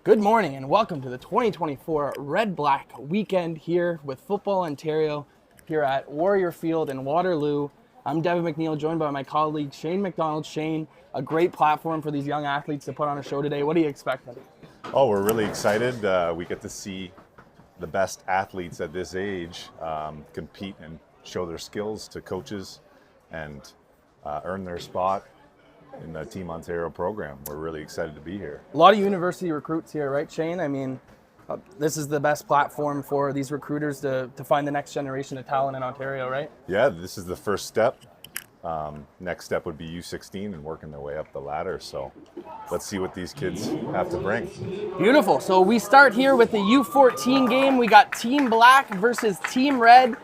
Good morning and welcome to the 2024 Red Black weekend here with Football Ontario here at Warrior Field in Waterloo. I'm Devin McNeil, joined by my colleague Shane McDonald. Shane, a great platform for these young athletes to put on a show today. What are you expecting? Oh, we're really excited. We get to see the best athletes at this age compete and show their skills to coaches and earn their spot in the Team Ontario program. We're really excited to be here. A lot of university recruits here, right, Shane? I mean, this is the best platform for these recruiters to find the next generation of talent in Ontario, right? Yeah, this is the first step. Next step would be U14 and working their way up the ladder. So let's see what these kids have to bring. Beautiful. So we start here with the U14 game. We got Team Black versus Team Red.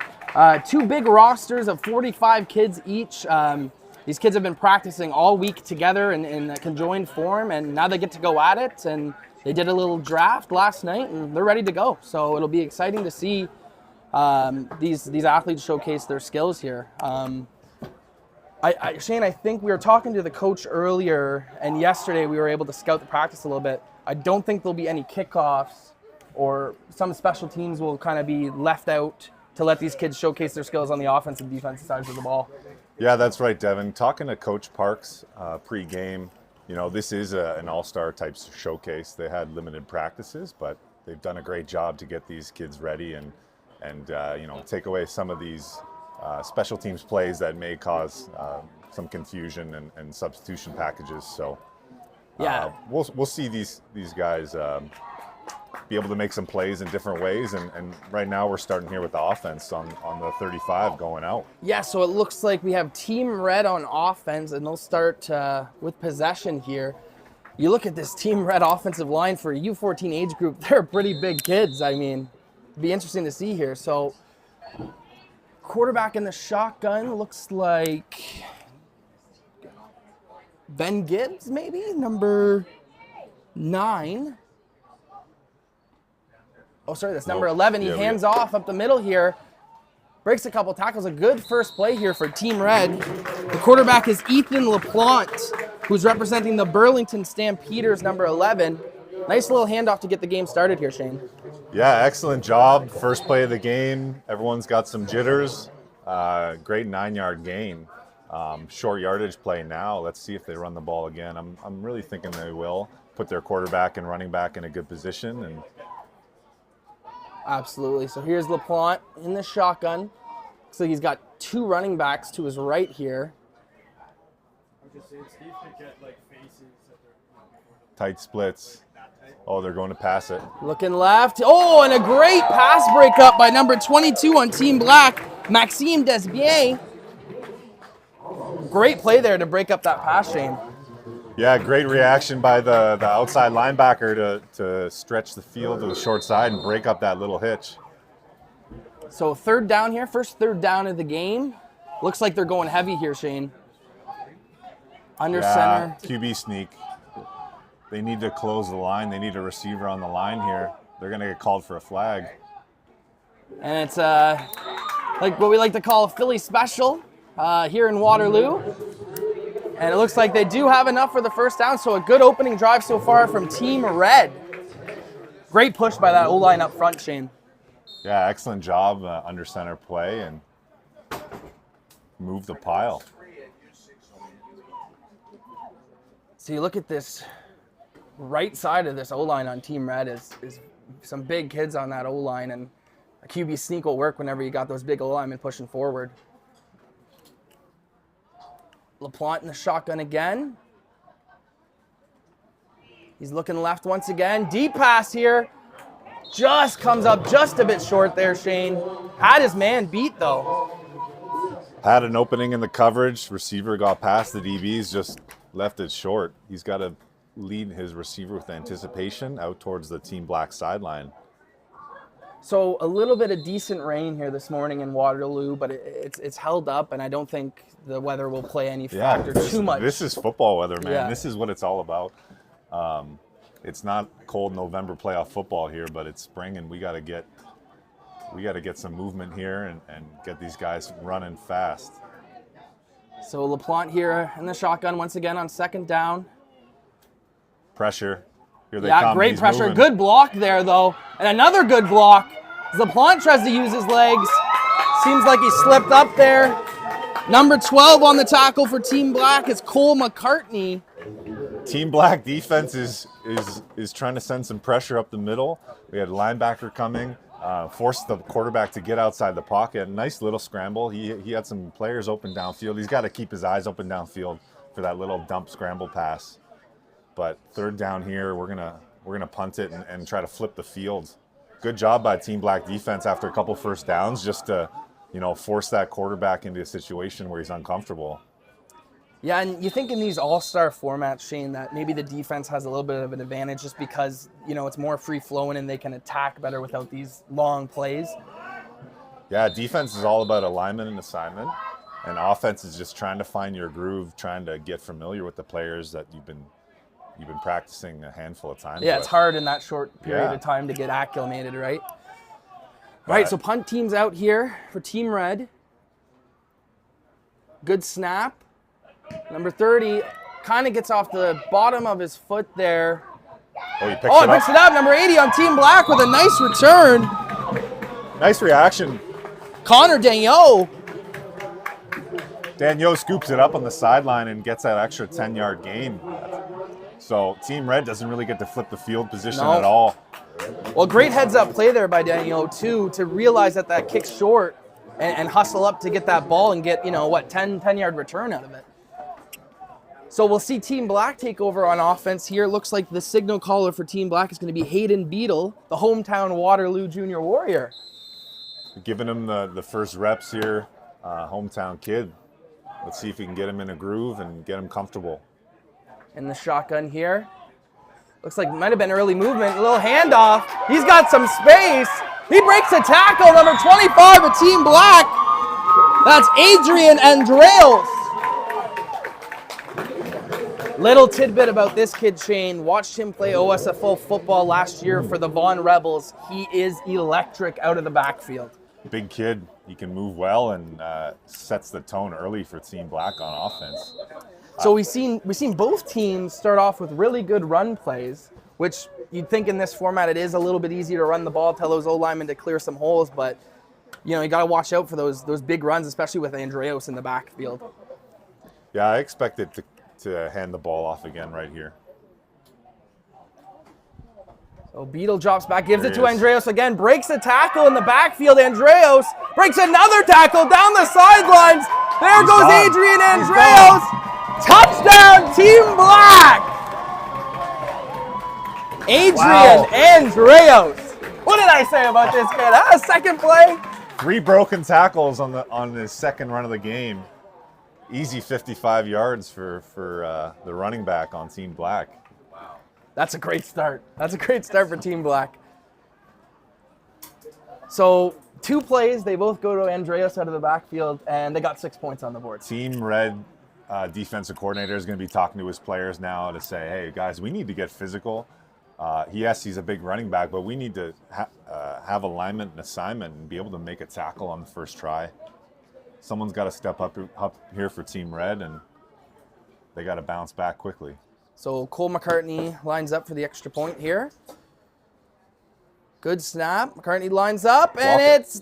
Two big rosters of 45 kids each. These kids have been practicing all week together in a conjoined form, and now they get to go at it. And they did a little draft last night, and they're ready to go. So it'll be exciting to see these athletes showcase their skills here. Shane, I think we were talking to the coach earlier, and yesterday we were able to scout the practice a little bit. I don't think there'll be any kickoffs, or some special teams will kind of be left out to let these kids showcase their skills on the offensive and defensive sides of the ball. Yeah, that's right, Devin. Talking to Coach Parks pre-game, this is an all-star type showcase. They had limited practices, but they've done a great job to get these kids ready and take away some of these special teams plays that may cause some confusion and substitution packages. So Yeah. we'll see these guys be able to make some plays in different ways. And right now we're starting here with the offense on the 35 going out. Yeah, so it looks like we have Team Red on offense, and they'll start with possession here. You look at this Team Red offensive line for a U14 age group, they're pretty big kids. I mean, it'd be interesting to see here. So quarterback in the shotgun looks like Ben Gibbs, maybe, number 9. Oh, sorry, that's number 11. He hands off up the middle here. Breaks a couple tackles. A good first play here for Team Red. The quarterback is Ethan LaPlante, who's representing the Burlington Stampeders, number 11. Nice little handoff to get the game started here, Shane. Yeah, excellent job. First play of the game. Everyone's got some jitters. Great 9-yard gain. Short yardage play now. Let's see if they run the ball again. I'm really thinking they will. Put their quarterback and running back in a good position. And absolutely. So here's LaPlante in the shotgun. Looks like he's got 2 running backs to his right here. tight splits. Oh, they're going to pass it. Looking left. Oh, and a great pass breakup by number 22 on Team Black, Maxime Desbiens. Great play there to break up that pass, Shane. Yeah, great reaction by the outside linebacker to stretch the field to the short side and break up that little hitch. So third down here, first third down of the game. Looks like they're going heavy here, Shane. Under center. QB sneak. They need to close the line. They need a receiver on the line here. They're going to get called for a flag. And it's like what we like to call a Philly special here in Waterloo. And it looks like they do have enough for the first down, so a good opening drive so far from Team Red. Great push by that O-line up front, Shane. Yeah, excellent job under center play and move the pile. So you look at this right side of this O-line on Team Red is some big kids on that O-line, and a QB sneak will work whenever you got those big O-linemen pushing forward. LaPlante in the shotgun again. He's looking left once again. Deep pass here. Just comes up just a bit short there, Shane. Had his man beat, though. Had an opening in the coverage. Receiver got past the DBs, just left it short. He's got to lead his receiver with anticipation out towards the Team Black sideline. So a little bit of decent rain here this morning in Waterloo, but it's held up, and I don't think the weather will play any factor too much. This is football weather, man. Yeah. This is what it's all about. It's not cold November playoff football here, but it's spring, and we got to get some movement here and get these guys running fast. So LaPlante here in the shotgun once again on second down. Pressure. Here they Yeah, come. great He's pressure. moving. Good block there, though. And another good block. LaPlante tries to use his legs. Seems like he slipped up there. Number 12 on the tackle for Team Black is Cole McCartney. Team Black defense is trying to send some pressure up the middle. We had a linebacker coming, forced the quarterback to get outside the pocket. Nice little scramble. He had some players open downfield. He's got to keep his eyes open downfield for that little dump scramble pass. But third down here, we're gonna punt it and try to flip the field. Good job by Team Black defense after a couple first downs, just to force that quarterback into a situation where he's uncomfortable. Yeah, and you think in these all-star formats, Shane, that maybe the defense has a little bit of an advantage just because, it's more free-flowing and they can attack better without these long plays. Yeah, defense is all about alignment and assignment, and offense is just trying to find your groove, trying to get familiar with the players that you've been practicing a handful of times. Yeah, it's hard in that short period of time to get acclimated, right? Right, so punt team's out here for Team Red. Good snap. Number 30 kind of gets off the bottom of his foot there. Oh, he picks it up. Number 80 on Team Black with a nice return. Nice reaction. Connor Daniel. Daniel scoops it up on the sideline and gets that extra 10-yard gain. So Team Red doesn't really get to flip the field position at all. Well, great heads-up play there by Daniel, too, to realize that kick's short and hustle up to get that ball and get, 10-yard return out of it. So we'll see Team Black take over on offense here. Looks like the signal caller for Team Black is going to be Hayden Beadle, the hometown Waterloo Junior Warrior. Giving him the first reps here, hometown kid. Let's see if we can get him in a groove and get him comfortable. In the shotgun here. Looks like it might have been early movement. A little handoff. He's got some space. He breaks a tackle. Number 25 of Team Black. That's Adrian Andreos. Little tidbit about this kid, Shane. Watched him play OSFL football last year for the Vaughan Rebels. He is electric out of the backfield. Big kid. He can move well and sets the tone early for Team Black on offense. So we've seen both teams start off with really good run plays, which you'd think in this format it is a little bit easier to run the ball, tell those O-linemen to clear some holes, but you got to watch out for those big runs, especially with Andreos in the backfield. Yeah, I expect it to hand the ball off again right here. So Beadle drops back, gives it to Andreos again, breaks a tackle in the backfield. Andreos breaks another tackle down the sidelines. There goes Adrian Andreos. Touchdown, Team Black! Adrian Andreos. What did I say about this kid? Second play. 3 broken tackles on his second run of the game. Easy 55 yards for the running back on Team Black. Wow. That's a great start. That's a great start for Team Black. So 2 plays, they both go to Andreos out of the backfield, and they got 6 points on the board. Team Red defensive coordinator is going to be talking to his players now to say, hey, guys, we need to get physical. Yes, he's a big running back, but we need to have alignment and assignment and be able to make a tackle on the first try. Someone's got to step up here for Team Red, and they got to bounce back quickly. So Cole McCartney lines up for the extra point here. Good snap. McCartney lines up, and it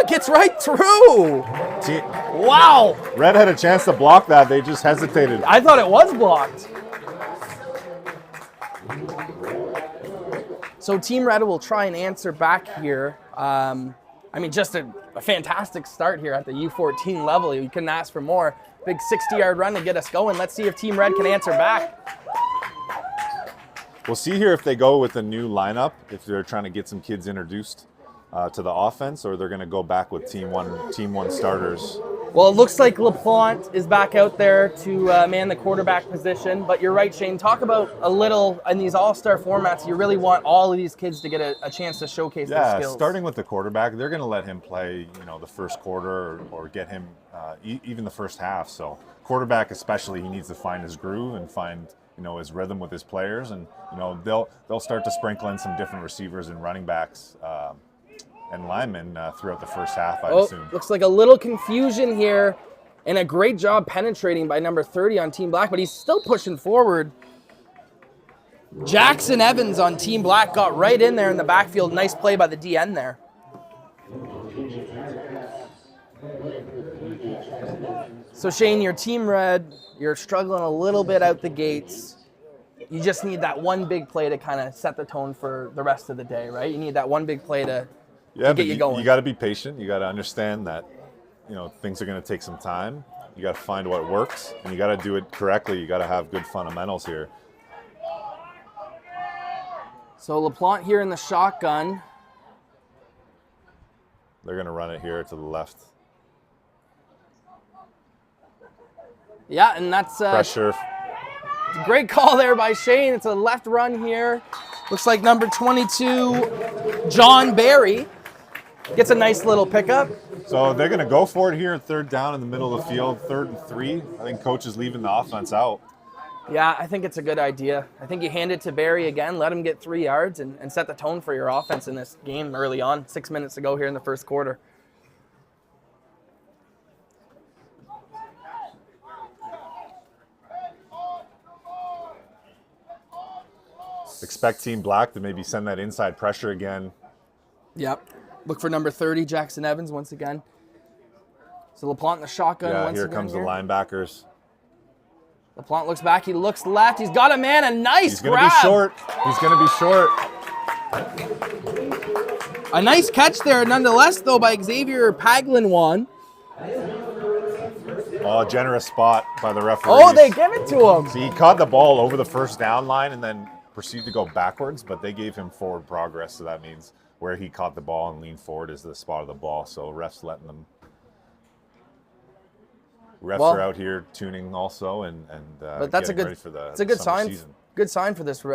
gets right through. Wow. Red had a chance to block that. They just hesitated. I thought it was blocked. So Team Red will try and answer back here. Just a fantastic start here at the U14 level. You couldn't ask for more. Big 60-yard run to get us going. Let's see if Team Red can answer back. We'll see here if they go with a new lineup, if they're trying to get some kids introduced to the offense, or they're going to go back with Team One starters. Well, it looks like LaPlante is back out there to man the quarterback position. But you're right, Shane. Talk about a little in these all-star formats. You really want all of these kids to get a chance to showcase their skills. Yeah, starting with the quarterback, they're going to let him play, the first quarter or get him even the first half. So quarterback especially, he needs to find his groove and find his rhythm with his players, and they'll start to sprinkle in some different receivers and running backs and linemen throughout the first half, I assume. Looks like a little confusion here, and a great job penetrating by number 30 on Team Black, but he's still pushing forward. Jackson Evans on Team Black got right in there in the backfield. Nice play by the DN there. So Shane, your Team Red, you're struggling a little bit out the gates. You just need that one big play to kind of set the tone for the rest of the day, right? You need that one big play to get you going. You got to be patient. You got to understand that, things are going to take some time. You got to find what works, and you got to do it correctly. You got to have good fundamentals here. So LaPlante here in the shotgun. They're going to run it here to the left. Yeah, and that's pressure. Great call there by Shane. It's a left run here. Looks like number 22, John Barry, gets a nice little pickup. So they're going to go for it here, third down in the middle of the field, 3rd and 3. I think coach is leaving the offense out. Yeah, I think it's a good idea. I think you hand it to Barry again, let him get 3 yards, and set the tone for your offense in this game early on. 6 minutes to go here in the first quarter. Expect Team Black to maybe send that inside pressure again. Yep. Look for number 30, Jackson Evans, once again. So LaPlante in the shotgun once again. Here comes the linebackers. LaPlante looks back. He looks left. He's got a man. A nice grab. He's going to be short. He's going to be short. A nice catch there, nonetheless, though, by Xavier Paglinwan. Oh, generous spot by the referee. Oh, they give it to him. See, he caught the ball over the first down line and then proceeded to go backwards, but they gave him forward progress, so that means where he caught the ball and leaned forward is the spot of the ball, so refs letting them. Refs are out here tuning also and but that's a good, ready for the it's a good sign. Season. Good sign for this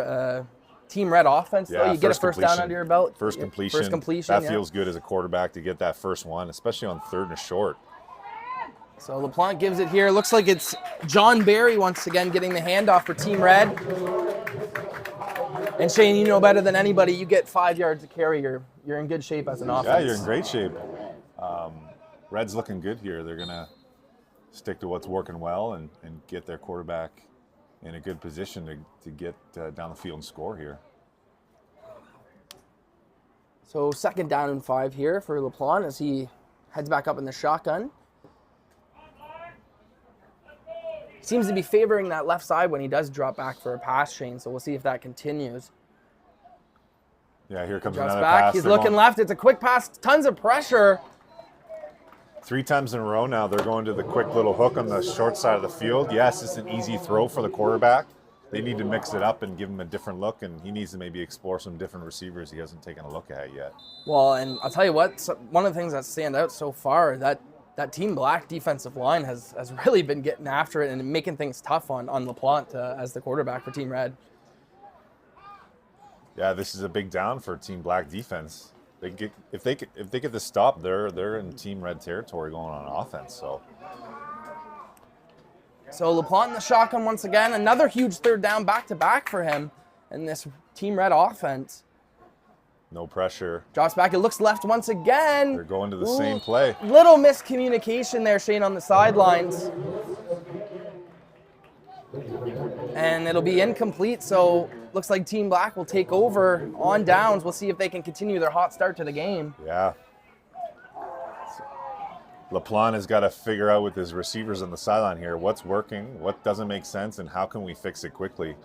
Team Red offense, though. You get a first down under your belt. First completion. That feels good as a quarterback to get that first one, especially on 3rd and short. So LaPlante gives it here. Looks like it's John Barry once again getting the handoff for Team Red. And Shane, you know better than anybody, you get 5 yards to carry, you're in good shape as an offense. Yeah, you're in great shape. Red's looking good here. They're going to stick to what's working well and get their quarterback in a good position to get down the field and score here. So 2nd down and 5 here for LaPlante as he heads back up in the shotgun. Seems to be favoring that left side when he does drop back for a pass, Shane, so we'll see if that continues. Yeah, here comes Drops another back. pass. He's looking left. It's a quick pass. Tons of pressure. 3 times in a row now, they're going to the quick little hook on the short side of the field. Yes, it's an easy throw for the quarterback. They need to mix it up and give him a different look, and he needs to maybe explore some different receivers he hasn't taken a look at yet. Well, and I'll tell you what, one of the things that stand out so far, that Team Black defensive line has really been getting after it and making things tough on LaPlante as the quarterback for Team Red. Yeah, this is a big down for Team Black defense. If they get the stop, they're in Team Red territory going on offense. So LaPlante in the shotgun once again. Another huge 3rd down back-to-back for him in this Team Red offense. No pressure. Drops back. It looks left once again. They're going to the same play. Little miscommunication there, Shane, on the sidelines. And it'll be incomplete, so looks like Team Black will take over on downs. We'll see if they can continue their hot start to the game. Yeah. LaPlante has got to figure out with his receivers on the sideline here what's working, what doesn't make sense, and how can we fix it quickly.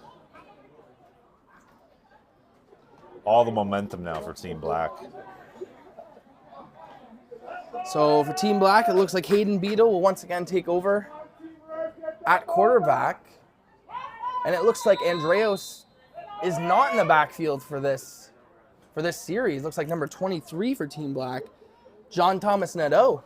All the momentum now for Team Black. So for Team Black, it looks like Hayden Beadle will once again take over at quarterback. And it looks like Andreos is not in the backfield for this series. Looks like number 23 for Team Black, John Thomas Nadeau.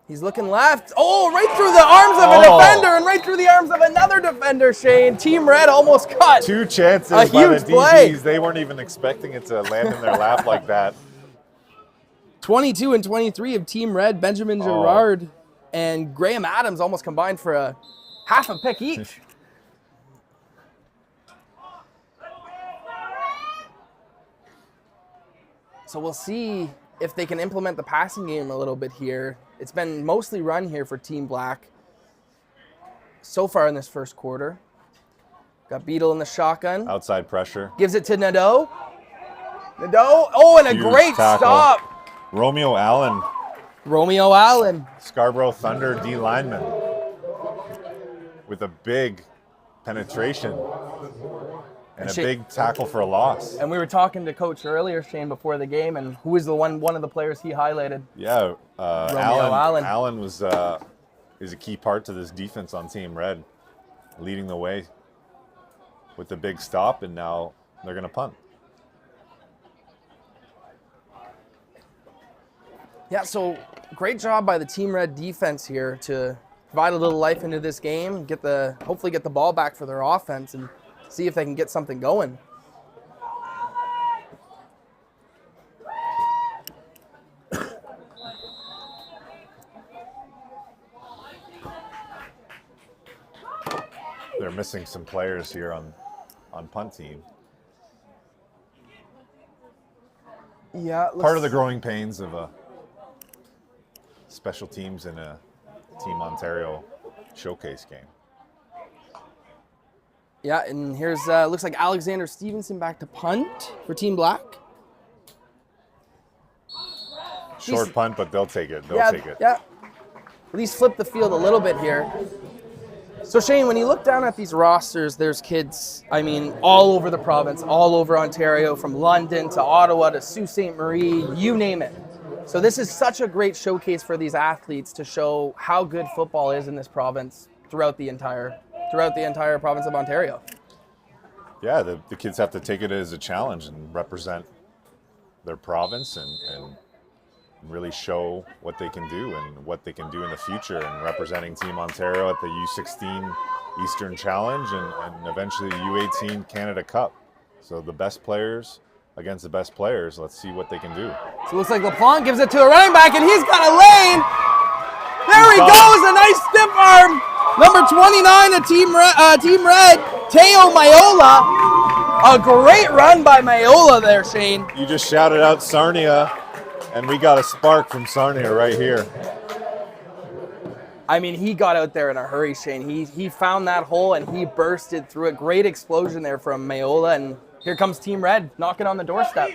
He's looking left. Oh, right through the arms of a defender and right through the arms of another defender, Shane. Team Red almost got 2 chances a by huge the DBs. play. They weren't even expecting it to land in their lap like that. 22 and 23 of Team Red, Benjamin Gerard and Graham Adams almost combined for a half a pick each. So we'll see if they can implement the passing game a little bit here. It's been mostly run here for Team Black so far in this first quarter. Got Beetle in the shotgun. Outside pressure. Gives it to Nadeau. Nadeau. Oh, and a Huge great tackle. stop. Romeo Allen, Romeo Allen. Scarborough Thunder D lineman, with a big penetration and a big tackle for a loss. And we were talking to Coach earlier, Shane, before the game, and who was the one of the players he highlighted? Yeah, Allen. Allen was is a key part to this defense on Team Red, leading the way with the big stop, and now they're going to punt. Yeah, so great job by the Team Red defense here to provide a little life into this game, hopefully get the ball back for their offense and see if they can get something going. They're missing some players here on punt team. Yeah, part of the growing pains of special teams in a Team Ontario showcase game. Yeah, and here's looks like Alexander Stevenson back to punt for Team Black. Short punt, but they'll take it. They'll take it. Yeah. At least flip the field a little bit here. So Shane, when you look down at these rosters, there's kids, I mean, all over the province, all over Ontario, from London to Ottawa to Sault Ste. Marie, you name it. So this is such a great showcase for these athletes to show how good football is in this province throughout the entire province of Ontario. Yeah, the kids have to take it as a challenge and represent their province and really show what they can do and what they can do in the future, and representing Team Ontario at the U16 Eastern Challenge and eventually the U18 Canada Cup. So the best players against the best players, let's see what they can do. So it looks like LaPlante gives it to a running back, and he's got a lane. There he goes, a nice stiff arm. Number 29 of Team Red, Teo Maiola. A great run by Maiola there, Shane. You just shouted out Sarnia, and we got a spark from Sarnia right here. I mean, he got out there in a hurry, Shane. He found that hole and he bursted through it. Great explosion there from Maiola, and here comes Team Red knocking on the doorstep.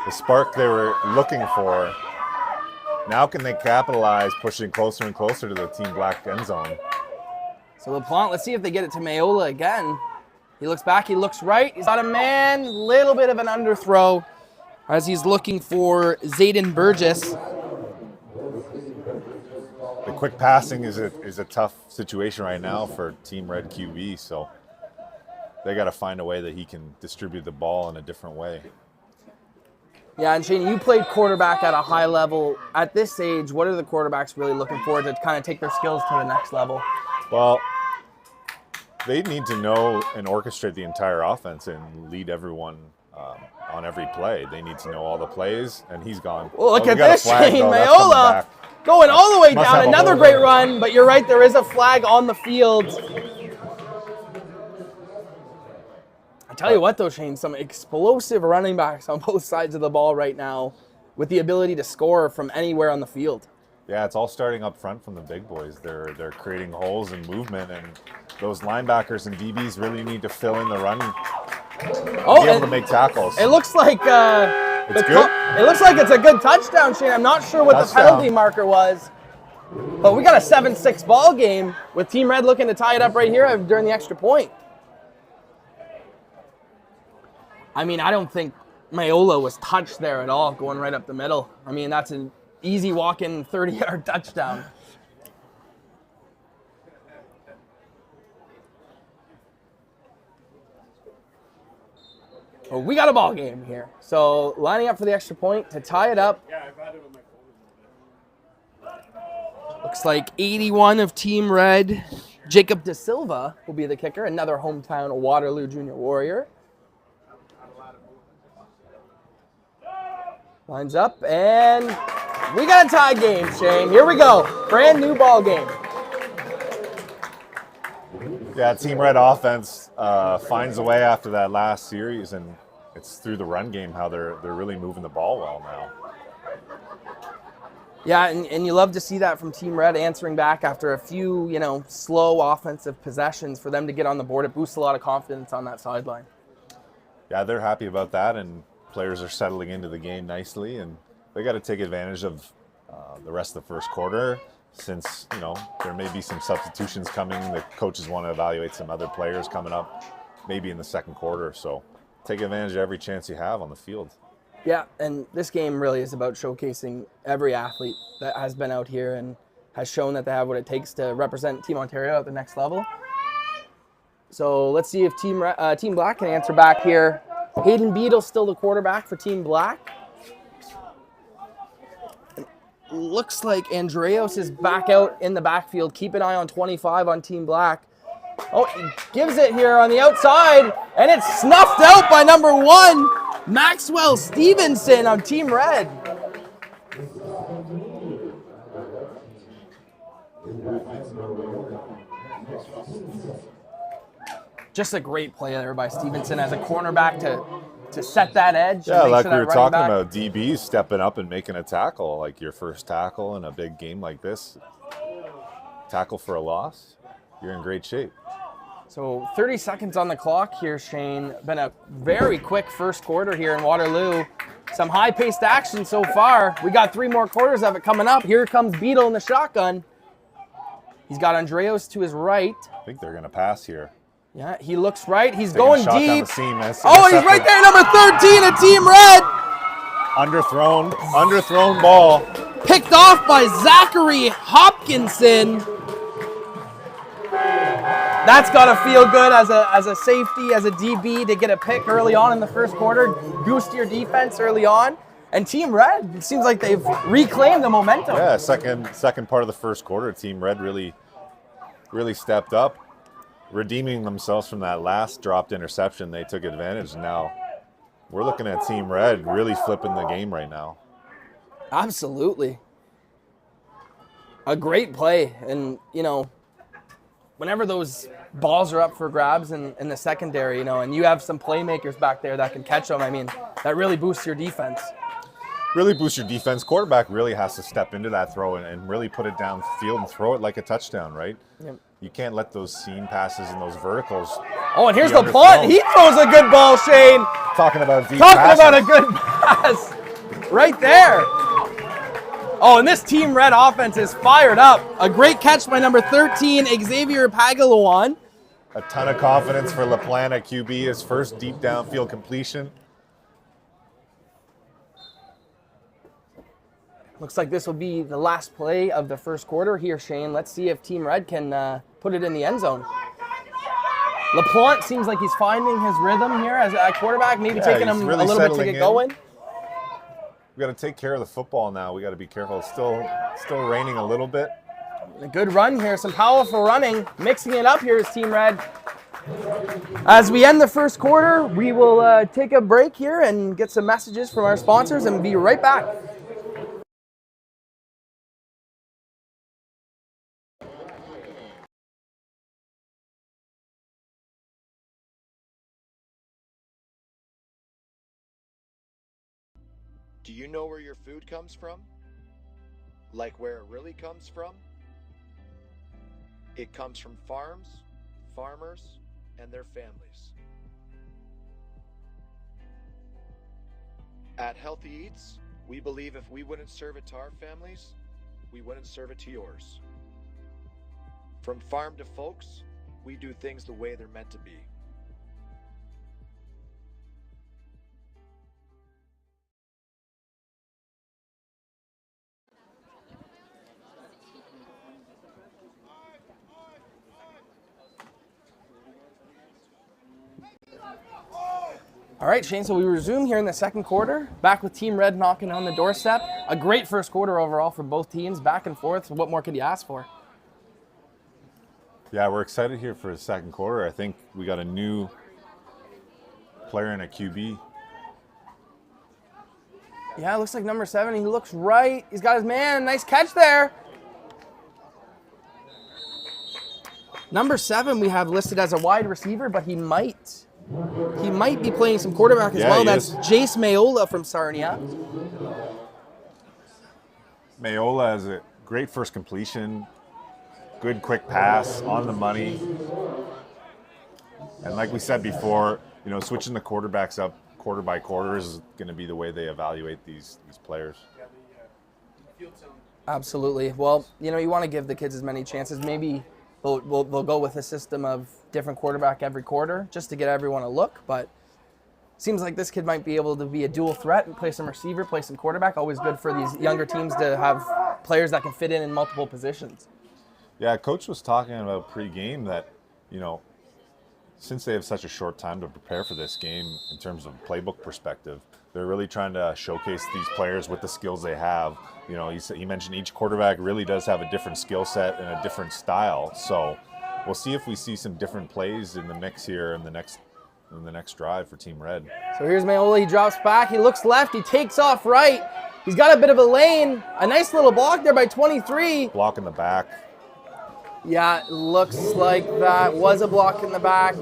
The spark they were looking for. Now can they capitalize, pushing closer and closer to the Team Black end zone? So LaPlante, let's see if they get it to Maiola again. He looks back, he looks right. He's got a man, little bit of an underthrow as he's looking for Zayden Burgess. The quick passing is a tough situation right now for Team Red QB, so they got to find a way that he can distribute the ball in a different way. Yeah, and Shane, you played quarterback at a high level. At this age, what are the quarterbacks really looking for to kind of take their skills to the next level? Well, they need to know and orchestrate the entire offense and lead everyone on every play. They need to know all the plays, and he's gone. Well, look at this, Shane. Maiola going all the way down. Another great run, but you're right, there is a flag on the field. I tell you what, though, Shane, some explosive running backs on both sides of the ball right now with the ability to score from anywhere on the field. Yeah, it's all starting up front from the big boys. They're creating holes in movement, and those linebackers and DBs really need to fill in the run, be able to make tackles. It looks like it's good. It looks like it's a good touchdown, Shane. I'm not sure what the penalty marker was, but we got a 7-6 ball game with Team Red looking to tie it up right here during the extra point. I mean, I don't think Maiola was touched there at all, going right up the middle. I mean, that's an easy walk-in 30-yard touchdown. Well, we got a ball game here. So lining up for the extra point to tie it up. Looks like 81 of Team Red. Jacob De Silva will be the kicker, another hometown Waterloo Junior Warrior. Lines up, and we got a tie game, Shane. Here we go. Brand new ball game. Yeah, Team Red offense finds a way after that last series, and it's through the run game how they're really moving the ball well now. Yeah, and you love to see that from Team Red, answering back after a few, you know, slow offensive possessions. For them to get on the board, it boosts a lot of confidence on that sideline. Yeah, they're happy about that, and players are settling into the game nicely, and they got to take advantage of the rest of the first quarter, since, you know, there may be some substitutions coming. The coaches want to evaluate some other players coming up, maybe in the second quarter. So take advantage of every chance you have on the field. Yeah, and this game really is about showcasing every athlete that has been out here and has shown that they have what it takes to represent Team Ontario at the next level. So let's see if Team Black can answer back here. Hayden Beadle's still the quarterback for Team Black. Looks like Andreos is back out in the backfield. Keep an eye on 25 on Team Black. Oh, he gives it here on the outside, and it's snuffed out by number 1, Maxwell Stevenson on Team Red. Just a great play there by Stevenson as a cornerback to set that edge. Yeah, like sure we were talking back. about, DBs stepping up and making a tackle, like your first tackle in a big game like this. Tackle for a loss, you're in great shape. So 30 seconds on the clock here, Shane. Been a very quick first quarter here in Waterloo. Some high-paced action so far. We got 3 more quarters of it coming up. Here comes Beadle in the shotgun. He's got Andreos to his right. I think they're going to pass here. Yeah, he looks right. He's Taking going a shot down deep. the seam. Oh, he's right there, number 13 of Team Red. Underthrown ball. Picked off by Zachary Hopkinson. That's got to feel good as a safety, as a DB, to get a pick early on in the first quarter, boost your defense early on. And Team Red, it seems like they've reclaimed the momentum. Yeah, second part of the first quarter, Team Red really stepped up, redeeming themselves from that last dropped interception. They took advantage. Now we're looking at Team Red really flipping the game right now. Absolutely. A great play. And, you know, whenever those balls are up for grabs in the secondary, you know, and you have some playmakers back there that can catch them, I mean, that really boosts your defense. Really boosts your defense. Quarterback really has to step into that throw and really put it downfield and throw it like a touchdown, right? Yep. You can't let those seam passes and those verticals. Oh, and here's the punt. He throws a good ball, Shane. Talking about deep Talking passes. about a good pass right there. Oh, and this Team Red offense is fired up. A great catch by number 13, Xavier Pagalawan. A ton of confidence for LaPlante at QB. His first deep downfield completion. Looks like this will be the last play of the first quarter here, Shane. Let's see if Team Red can put it in the end zone. LaPlante seems like he's finding his rhythm here as a quarterback, maybe taking him really a little bit to get going. We got to take care of the football now. We got to be careful. It's still raining a little bit. A good run here, some powerful running. Mixing it up here is Team Red. As we end the first quarter, we will take a break here and get some messages from our sponsors and be right back. Do you know where your food comes from? Like where it really comes from? It comes from farms, farmers, and their families. At Healthy Eats, we believe if we wouldn't serve it to our families, we wouldn't serve it to yours. From farm to folks, we do things the way they're meant to be. All right, Shane, so we resume here in the second quarter, back with Team Red knocking on the doorstep. A great first quarter overall for both teams, back and forth. So what more could you ask for? Yeah, we're excited here for the second quarter. I think we got a new player in a QB. Yeah, it looks like number 7. He looks right. He's got his man. Nice catch there. Number 7 we have listed as a wide receiver, but he might be playing some quarterback as well. That's Jace Mayola from Sarnia. Mayola has a great first completion, good quick pass, on the money. And like we said before, you know, switching the quarterbacks up quarter by quarter is going to be the way they evaluate these players. Absolutely. Well, you know, you want to give the kids as many chances. Maybe they'll go with a system of different quarterback every quarter just to get everyone a look. But seems like this kid might be able to be a dual threat and play some receiver, play some quarterback. Always good for these younger teams to have players that can fit in multiple positions. Yeah, Coach was talking about pre-game that, you know, since they have such a short time to prepare for this game in terms of playbook perspective, they're really trying to showcase these players with the skills they have. You know, he mentioned each quarterback really does have a different skill set and a different style. So we'll see if we see some different plays in the mix here in the next drive for Team Red. So here's Mayola. He drops back. He looks left. He takes off right. He's got a bit of a lane. A nice little block there by 23. Block in the back. Yeah, it looks like that was a block in the back.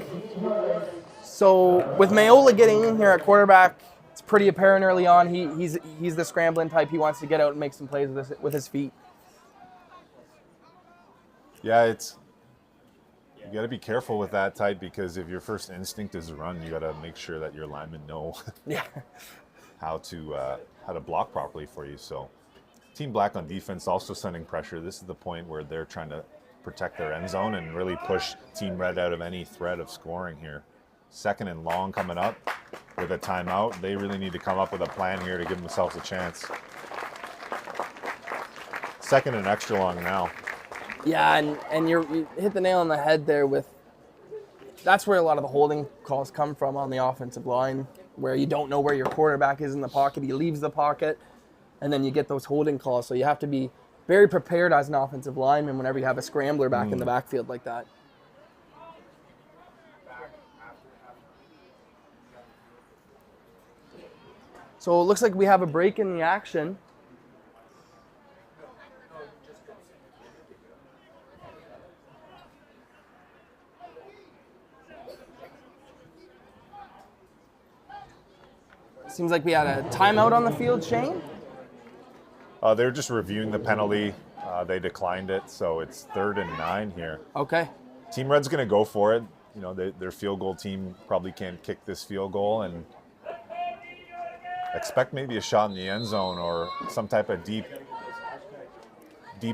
So with Mayola getting in here at quarterback, it's pretty apparent early on he's the scrambling type. He wants to get out and make some plays with his feet. Yeah, you got to be careful with that type, because if your first instinct is to run, you got to make sure that your linemen know how to block properly for you. So Team Black on defense also sending pressure. This is the point where they're trying to protect their end zone and really push Team Red out of any threat of scoring here. Second and long coming up with a timeout. They really need to come up with a plan here to give themselves a chance. Second and extra long now. Yeah, and you hit the nail on the head there with, that's where a lot of the holding calls come from on the offensive line, where you don't know where your quarterback is in the pocket. He leaves the pocket, and then you get those holding calls. So you have to be very prepared as an offensive lineman whenever you have a scrambler back in the backfield like that. So it looks like we have a break in the action. Seems like we had a timeout on the field, Shane. They're just reviewing the penalty. They declined it, so it's 3rd and 9 here. Okay. Team Red's going to go for it. You know, their field goal team probably can't kick this field goal, and expect maybe a shot in the end zone or some type of deep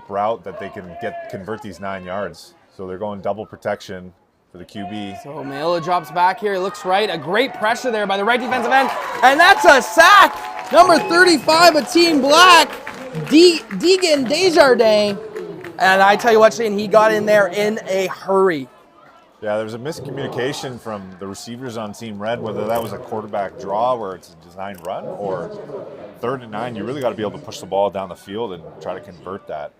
route that they can convert these 9 yards. So they're going double protection for the QB. So Mayola drops back here. He looks right. A great pressure there by the right defensive end. And that's a sack. Number 35 of Team Black, Deegan Desjardins. And I tell you what, Shane, he got in there in a hurry. Yeah, there was a miscommunication from the receivers on Team Red, whether that was a quarterback draw where it's a design run, or 3rd and 9, you really got to be able to push the ball down the field and try to convert that.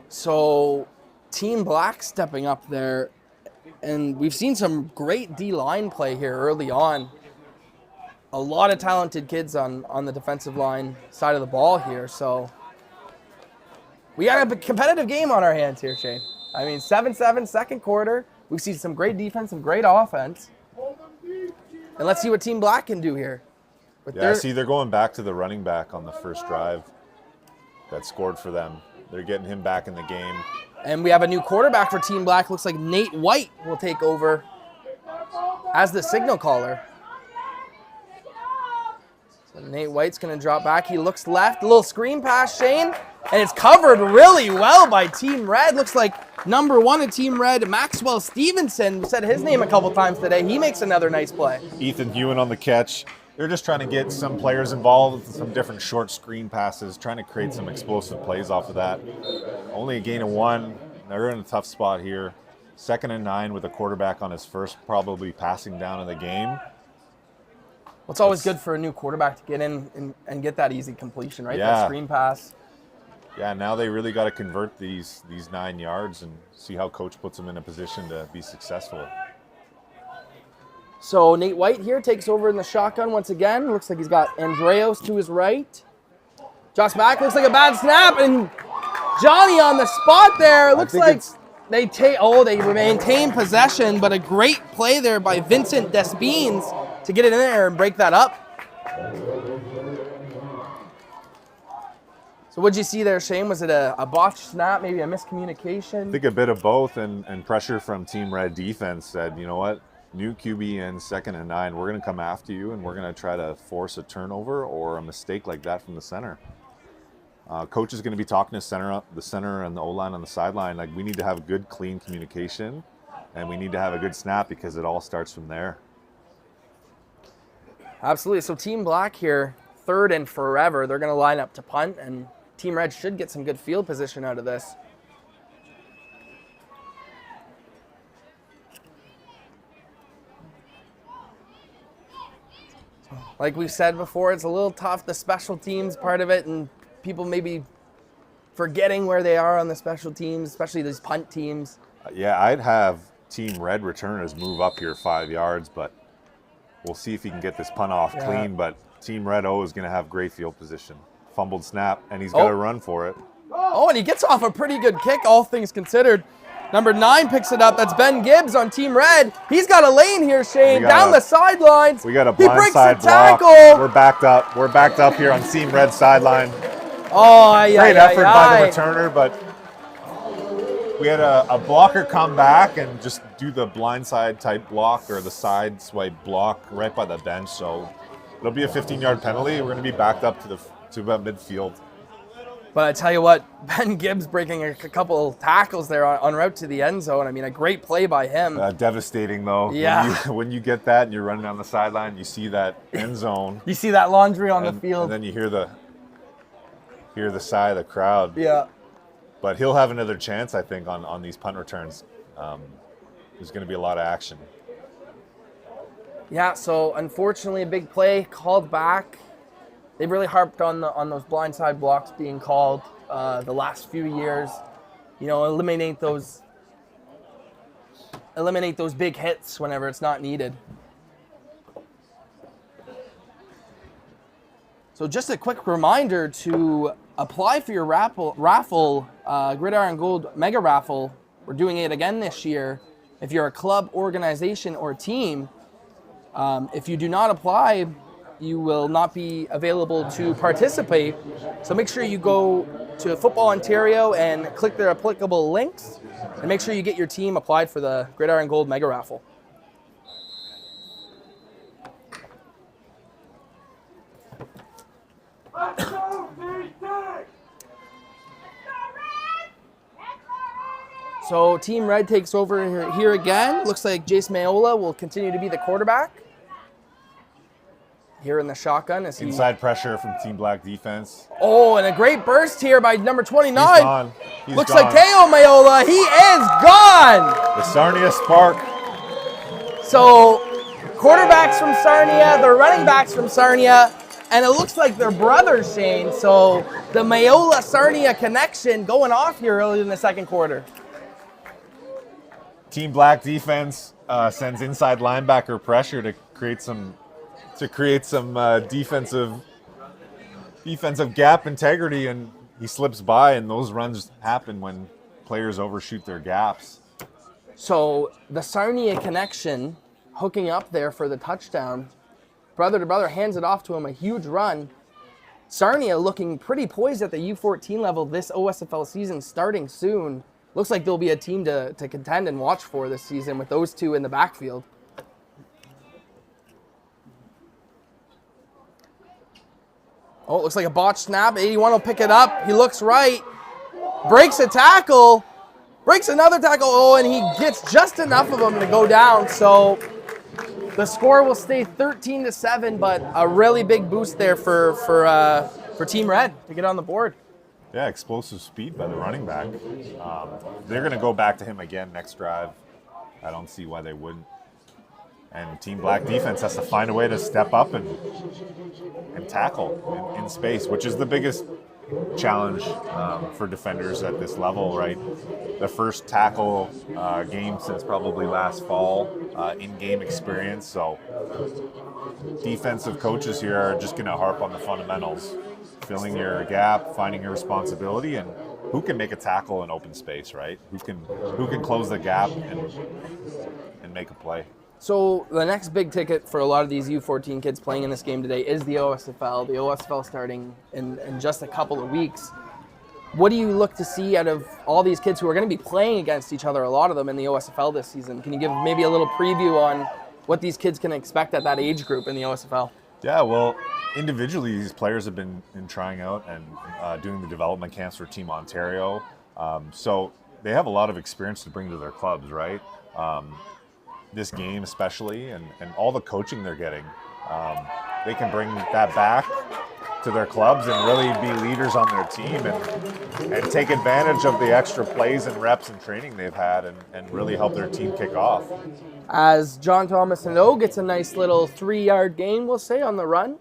So Team Black stepping up there, and we've seen some great D-line play here early on. A lot of talented kids on the defensive line side of the ball here, so we got a competitive game on our hands here, Shane. I mean, 7-7, second quarter. We've seen some great defense, some great offense. And let's see what Team Black can do here. See, they're going back to the running back on the first drive that scored for them. They're getting him back in the game. And we have a new quarterback for Team Black. Looks like Nate White will take over as the signal caller. So Nate White's going to drop back. He looks left. A little screen pass, Shane. And it's covered really well by Team Red. Looks like number 1 of Team Red, Maxwell Stevenson. We said his name a couple times today. He makes another nice play. Ethan Hewen on the catch. They're just trying to get some players involved with some different short screen passes, trying to create some explosive plays off of that. Only a gain of 1. They're in a tough spot here. 2nd and 9 with a quarterback on his first probably passing down in the game. Well, it's always good for a new quarterback to get in and get that easy completion, right? Yeah. That screen pass. Yeah, now they really got to convert these 9 yards and see how coach puts them in a position to be successful. So Nate White here takes over in the shotgun once again. Looks like he's got Andreos to his right. Drops back, looks like a bad snap, and Johnny on the spot there. Looks like they maintain possession, but a great play there by Vincent Desbeens to get it in there and break that up. So what'd you see there, Shane? Was it a botched snap, maybe a miscommunication? I think a bit of both, and pressure from Team Red defense said, you know what, new QB in 2nd and 9, we're going to come after you, and we're going to try to force a turnover or a mistake like that from the center. Coach is going to be talking to the center and the O-line on the sideline. Like, we need to have good, clean communication, and we need to have a good snap because it all starts from there. Absolutely. So Team Black here, 3rd and forever. They're going to line up to punt, and Team Red should get some good field position out of this. Like we've said before, it's a little tough, the special teams part of it, and people maybe forgetting where they are on the special teams, especially these punt teams. Yeah, I'd have Team Red returners move up here 5 yards, but we'll see if he can get this punt off clean. But Team Red O is going to have great field position. Fumbled snap, and he's got to run for it. Oh, and he gets off a pretty good kick, all things considered. Number 9 picks it up. That's Ben Gibbs on Team Red. He's got a lane here, Shane, down the sidelines. We got a blindside block. We're backed up. We're backed up here on Team Red sideline. Oh, great effort by the returner, but we had a blocker come back and just do the blindside type block or the side swipe block right by the bench. So it'll be a 15-yard penalty. We're going to be backed up to about midfield. But I tell you what, Ben Gibbs breaking a couple tackles there on route to the end zone. I mean, a great play by him. Devastating, though. Yeah. When you get that and you're running down the sideline, you see that end zone. You see that laundry on the field. And then you hear the sigh of the crowd. Yeah. But he'll have another chance, I think, on these punt returns. There's going to be a lot of action. Yeah, so unfortunately a big play called back. They've really harped on those blindside blocks being called the last few years. You know, eliminate those big hits whenever it's not needed. So just a quick reminder to apply for your raffle, Gridiron Gold Mega Raffle. We're doing it again this year. If you're a club, organization, or team, if you do not apply, you will not be available to participate. So make sure you go to Football Ontario and click their applicable links, and make sure you get your team applied for the Gridiron Gold Mega Raffle. So Team Red takes over here again. Looks like Jace Mayola will continue to be the quarterback. Here in the shotgun. Inside pressure from Team Black defense. Oh, and a great burst here by number 29. He's gone. Looks like Teo Mayola. He is gone. The Sarnia Spark. So quarterbacks from Sarnia, the running backs from Sarnia, and it looks like they're brothers, Shane. So the Mayola-Sarnia connection going off here early in the second quarter. Team Black defense sends inside linebacker pressure to create some defensive gap integrity, and he slips by, and those runs happen when players overshoot their gaps. So the Sarnia connection hooking up there for the touchdown. Brother to brother hands it off to him, a huge run. Sarnia looking pretty poised at the U14 level this OSFL season starting soon. Looks like there'll be a team to contend and watch for this season with those two in the backfield. Oh, it looks like a botched snap. 81 will pick it up. He looks right. Breaks a tackle. Breaks another tackle. Oh, and he gets just enough of them to go down. So the score will stay 13-7, but a really big boost there for Team Red to get on the board. Yeah, explosive speed by the running back. They're going to go back to him again next drive. I don't see why they wouldn't. And Team Black defense has to find a way to step up and tackle in space, which is the biggest challenge for defenders at this level, right? The first tackle game since probably last fall, in-game experience. So defensive coaches here are just going to harp on the fundamentals, filling your gap, finding your responsibility, and who can make a tackle in open space, right? Who can close the gap and make a play. So the next big ticket for a lot of these U14 kids playing in this game today is the OSFL. The OSFL starting in just a couple of weeks. What do you look to see out of all these kids who are going to be playing against each other, a lot of them in the OSFL this season? Can you give maybe a little preview on what these kids can expect at that age group in the OSFL? Yeah, well, individually, these players have been trying out and doing the development camps for Team Ontario. So they have a lot of experience to bring to their clubs, right? This game especially, and all the coaching they're getting, they can bring that back to their clubs and really be leaders on their team and take advantage of the extra plays and reps and training they've had and really help their team kick off. As John Thomas and O gets a nice little 3-yard gain, we'll say, on the run.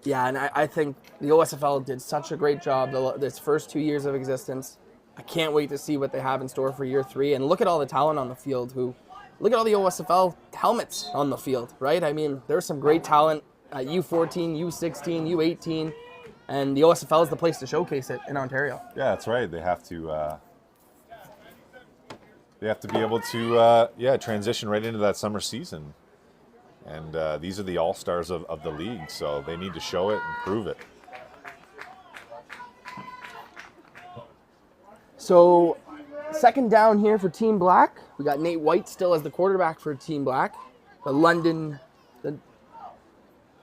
Yeah, and I think the OSFL did such a great job this first 2 years of existence. I can't wait to see what they have in store for year 3. And look at all the talent on the field. Look at all the OSFL helmets on the field, right? I mean, there's some great talent at U14, U16, U18, and the OSFL is the place to showcase it in Ontario. Yeah, that's right. They have to be able to transition right into that summer season. And these are the all-stars of the league, so they need to show it and prove it. So, second down here for Team Black. We got Nate White still as the quarterback for Team Black.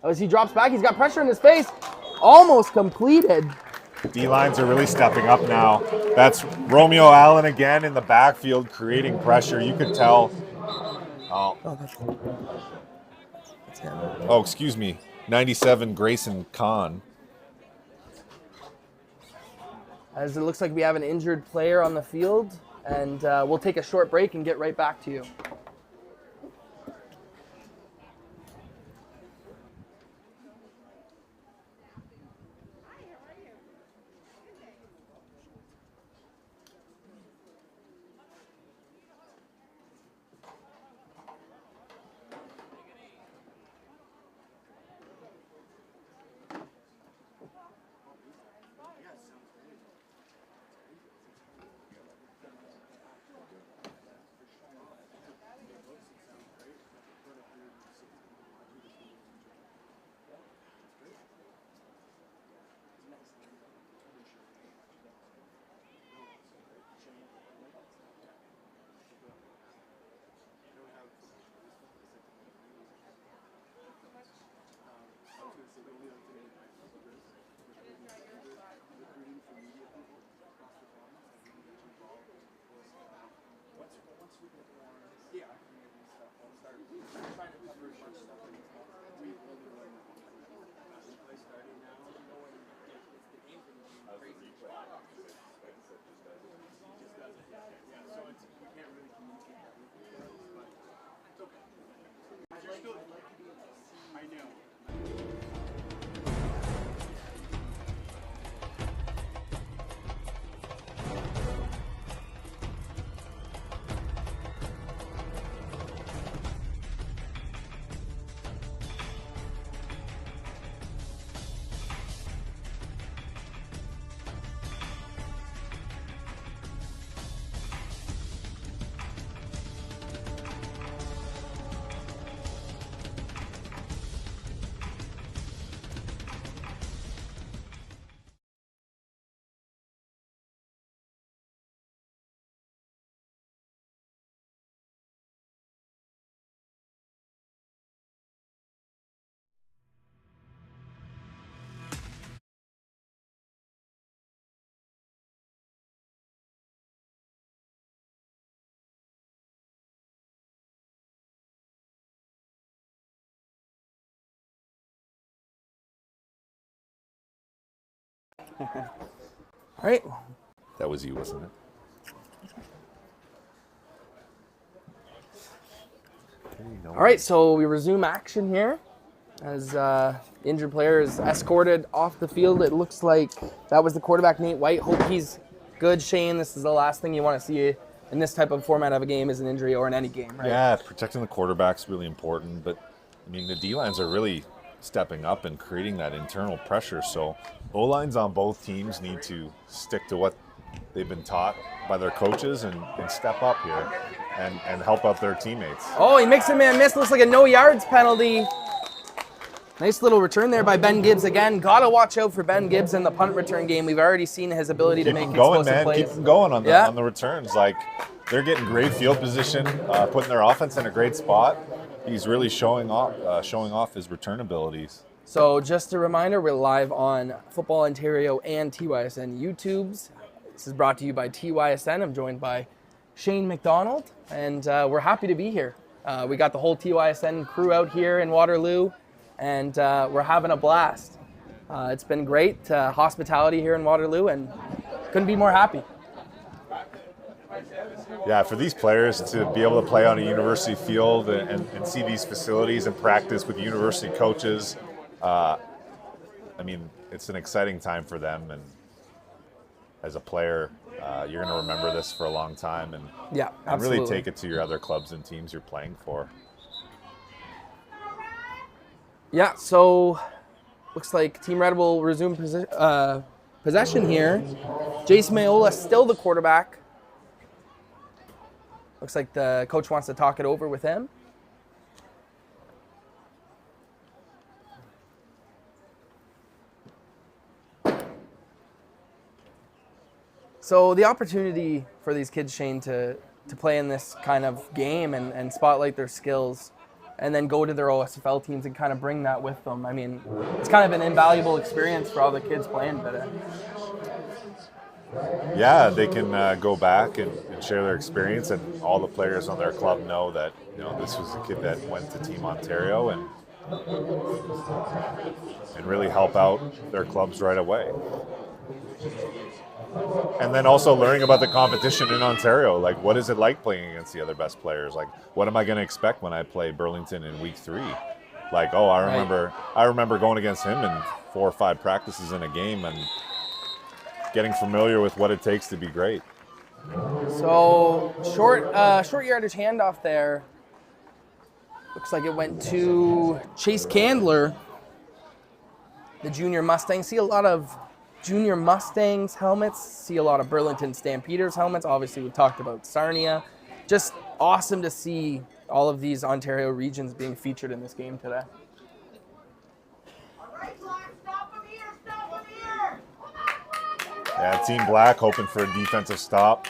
As he drops back, he's got pressure in his face. Almost completed. D-lines are really stepping up now. That's Romeo Allen again in the backfield creating pressure. You could tell. That's him. Oh, excuse me. 97 Grayson Kahn. As it looks like we have an injured player on the field, and we'll take a short break and get right back to you. All right. That was you, wasn't it? All right, so we resume action here as injured player is escorted off the field. It looks like that was the quarterback, Nate White. Hope he's good, Shane. This is the last thing you want to see in this type of format of a game is an injury or in any game, right? Yeah, protecting the quarterback's really important, but I mean the D-lines are really stepping up and creating that internal pressure. So O-lines on both teams need to stick to what they've been taught by their coaches and step up here. and help out their teammates. Oh, he makes a man miss. Looks like a no yards penalty. Nice little return there by Ben Gibbs again. Gotta watch out for Ben Gibbs in the punt return game. We've already seen his ability to make explosive plays. Keep them going on the returns. Like, they're getting great field position, putting their offense in a great spot. He's really showing off his return abilities. So just a reminder, we're live on Football Ontario and TYSN YouTubes. This is brought to you by TYSN. I'm joined by Shane McDonald, and we're happy to be here. We got the whole TYSN crew out here in Waterloo, and we're having a blast. It's been great hospitality here in Waterloo, and couldn't be more happy. Yeah, for these players to be able to play on a university field and see these facilities and practice with university coaches, I mean, it's an exciting time for them. And as a player, you're going to remember this for a long time and really take it to your other clubs and teams you're playing for. Yeah, so looks like Team Red will resume possession here. Jace Mayola still the quarterback. Looks like the coach wants to talk it over with him. So the opportunity for these kids, Shane, to play in this kind of game and spotlight their skills and then go to their OSFL teams and kind of bring that with them. I mean, it's kind of an invaluable experience for all the kids playing today. Yeah, they can go back and share their experience, and all the players on their club know that, you know, this was a kid that went to Team Ontario and really help out their clubs right away. And then also learning about the competition in Ontario. Like, what is it like playing against the other best players? Like, what am I going to expect when I play Burlington in week 3? Like, oh, I remember going against him in 4 or 5 practices in a game and getting familiar with what it takes to be great. So short yardage handoff there. Looks like it went to Chase Candler, the junior Mustang. See a lot of junior Mustangs helmets. See a lot of Burlington Stampeders helmets. Obviously, we talked about Sarnia. Just awesome to see all of these Ontario regions being featured in this game today. Yeah, Team Black hoping for a defensive stop.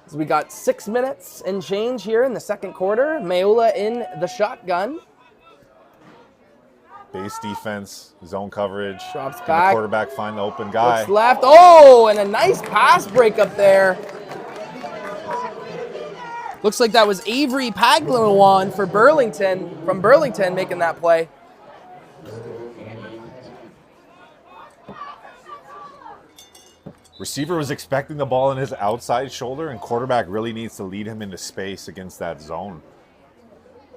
So we got 6 minutes and change here in the second quarter. Mayola in the shotgun. Base defense, zone coverage. Drops Can back. the quarterback find the open guy? Looks left. Oh, and a nice pass break up there. Looks like that was Avery Paglawan from Burlington making that play. Receiver was expecting the ball in his outside shoulder, and quarterback really needs to lead him into space against that zone.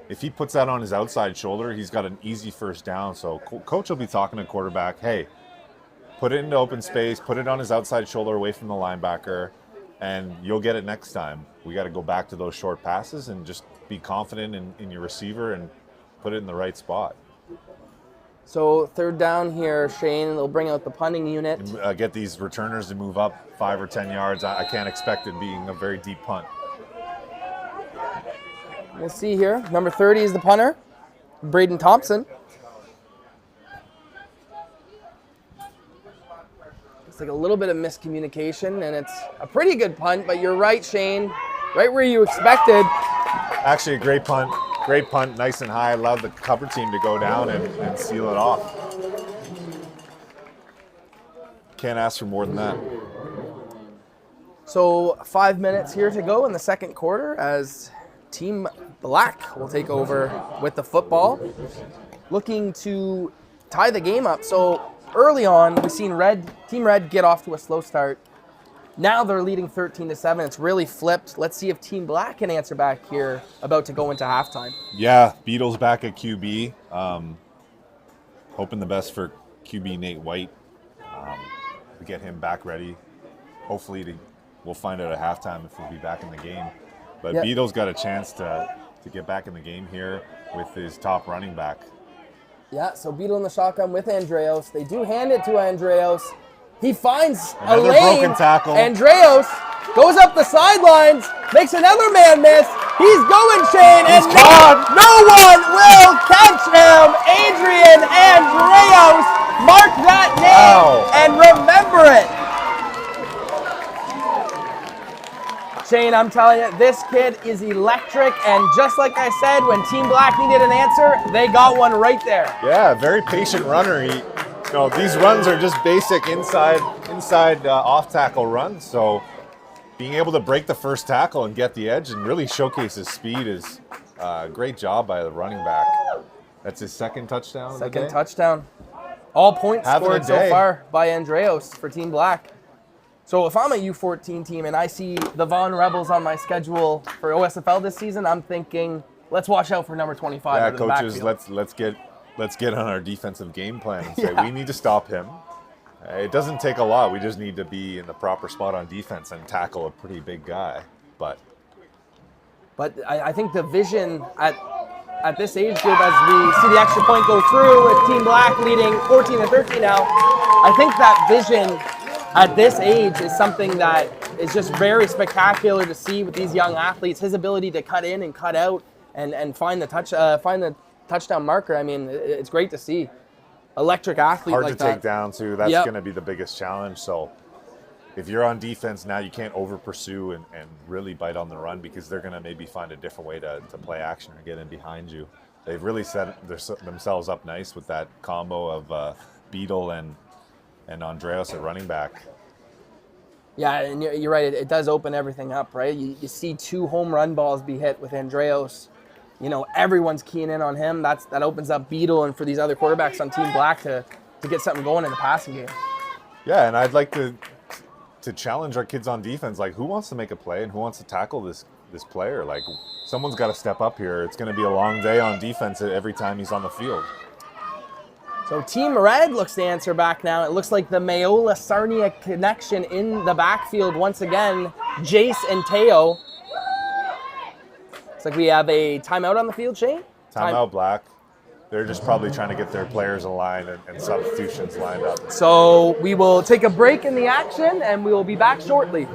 If he puts that on his outside shoulder, he's got an easy first down. So coach will be talking to quarterback, hey, put it into open space, put it on his outside shoulder away from the linebacker, and you'll get it next time. We got to go back to those short passes and just be confident in your receiver and put it in the right spot. So third down here, Shane, they'll bring out the punting unit. And, get these returners to move up 5 or 10 yards. I can't expect it being a very deep punt. We'll see here. Number 30 is the punter, Braden Thompson. It's like a little bit of miscommunication, and it's a pretty good punt, but you're right, Shane. Right where you expected. Actually, a great punt. Great punt, nice and high. Allowed the cover team to go down and seal it off. Can't ask for more than that. So 5 minutes here to go in the second quarter as Team Black will take over with the football, looking to tie the game up. So early on, we've seen Team Red get off to a slow start. Now they're leading 13-7. It's really flipped. Let's see if Team Black can answer back here, about to go into halftime. Yeah, Beatles back at QB. Hoping the best for QB Nate White. To get him back ready. Hopefully we'll find out at halftime if he'll be back in the game. But yep. Beatles got a chance to get back in the game here with his top running back. Yeah, so Beetle in the shotgun with Andreos. They do hand it to Andreos. He finds another a lane. Broken tackle. Andreos Goes up the sidelines, makes another man miss. He's going, Shane, and no one will catch him. Adrian Andreos, mark that name and remember it. Shane, I'm telling you, this kid is electric, and just like I said, when Team Black needed an answer, they got one right there. Yeah, very patient runner. These runs are just basic inside off tackle runs. So being able to break the first tackle and get the edge and really showcase his speed is a great job by the running back. That's his second touchdown. Second touchdown. All points scored so far by Andreos for Team Black. So if I'm a U14 team and I see the Vaughan Rebels on my schedule for OSFL this season, I'm thinking, let's watch out for number 25. Yeah, coaches, let's get on our defensive game plan and say we need to stop him. It doesn't take a lot. We just need to be in the proper spot on defense and tackle a pretty big guy. But I think the vision at this age group, as we see the extra point go through with Team Black leading 14-13 now, I think that vision at this age is something that is just very spectacular to see with these young athletes. His ability to cut in and cut out and find the touchdown marker. I mean, it's great to see. Electric athlete hard like to that. take down too. That's going to be the biggest challenge. So if you're on defense now, you can't over pursue and really bite on the run, because they're going to maybe find a different way to play action or get in behind you. They've really set themselves up nice with that combo of Beetle and Andreas at running back. Yeah, and you're right. It does open everything up, right? You see 2 home run balls be hit with Andreas. Everyone's keying in on him. That opens up Beetle and for these other quarterbacks on Team Black to get something going in the passing game. Yeah, and I'd like to challenge our kids on defense. Like, who wants to make a play and who wants to tackle this player? Like, someone's got to step up here. It's going to be a long day on defense every time he's on the field. So Team Red looks to answer back now. It looks like the Mayola-Sarnia connection in the backfield once again. Jace and Teo. Looks like we have a timeout on the field, Shane? Timeout, Black. They're just probably trying to get their players aligned and substitutions lined up. So we will take a break in the action, and we will be back shortly.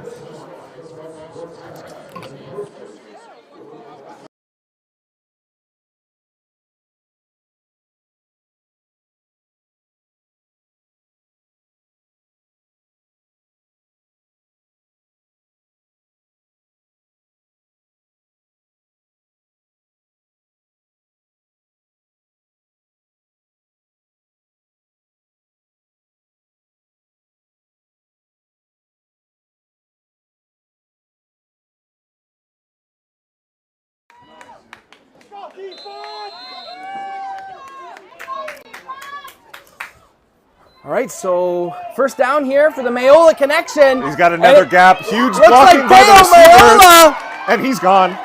All right, so first down here for the Mayola connection. He's got another gap. Huge looks blocking like by the receivers. Mayola. And he's gone.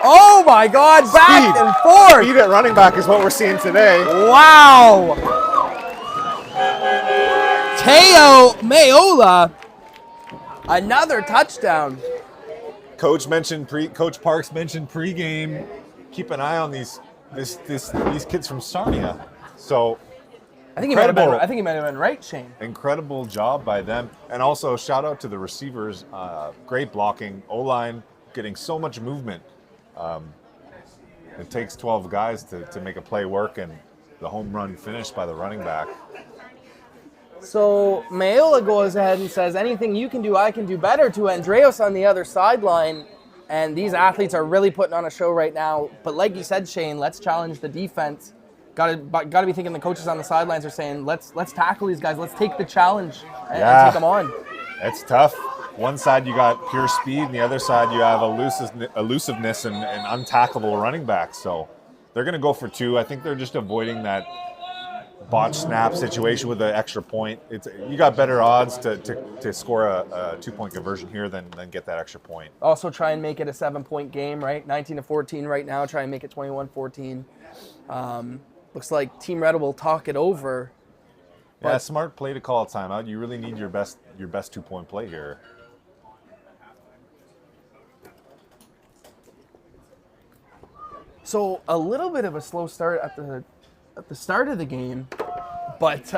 Oh my God, back and forth. Speed at running back is what we're seeing today. Wow. Teo Mayola, another touchdown. Coach Parks mentioned pregame. Keep an eye on these kids from Sarnia. So I think he might have been right, Shane. Incredible job by them. And also shout out to the receivers. Great blocking. O-line getting so much movement. It takes 12 guys to make a play work, and the home run finished by the running back. So Mayola goes ahead and says, anything you can do, I can do better, to Andreas on the other sideline. And these athletes are really putting on a show right now. But like you said, Shane, let's challenge the defense. Got to be thinking the coaches on the sidelines are saying, let's tackle these guys. Let's take the challenge and take them on. It's tough. One side you got pure speed, and the other side you have elusiveness and untackleable running backs. So they're going to go for 2. I think they're just avoiding that botch snap situation with the extra point. You got better odds to score a 2-point conversion here than get that extra point. Also try and make it a 7-point game, right? 19-14 right now. Try and make it 21-14. Looks like Team Red will talk it over. Yeah, smart play to call a timeout. You really need your best 2-point play here. So a little bit of a slow start at the start of the game, but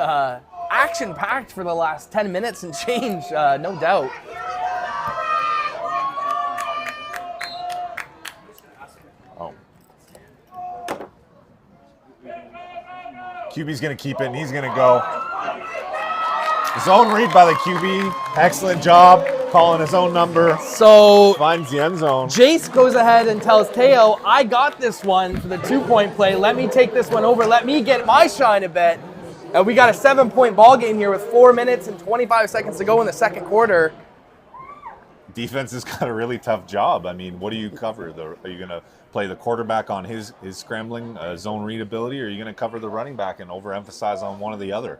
action-packed for the last 10 minutes and change, no doubt. QB's going to keep it, and he's going to go. Zone read by the QB. Excellent job calling his own number. So Finds the end zone. Jace goes ahead and tells Teo, I got this one for the 2-point play. Let me take this one over. Let me get my shine a bit. And we got a 7-point ball game here with 4 minutes and 25 seconds to go in the second quarter. Defense has got a really tough job. I mean, what do you cover? Are you going to play the quarterback on his scrambling zone read ability, or are you going to cover the running back and overemphasize on one or the other?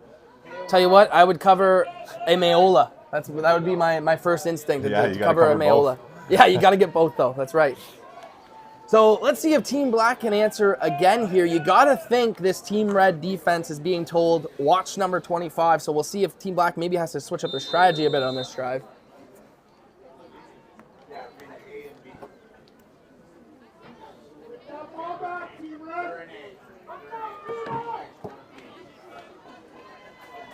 Tell you what, I would cover a Mayola. That would be my first instinct, to cover a Mayola. Yeah, you got to get both, though. That's right. So let's see if Team Black can answer again here. You got to think this Team Red defense is being told, watch number 25. So we'll see if Team Black maybe has to switch up their strategy a bit on this drive.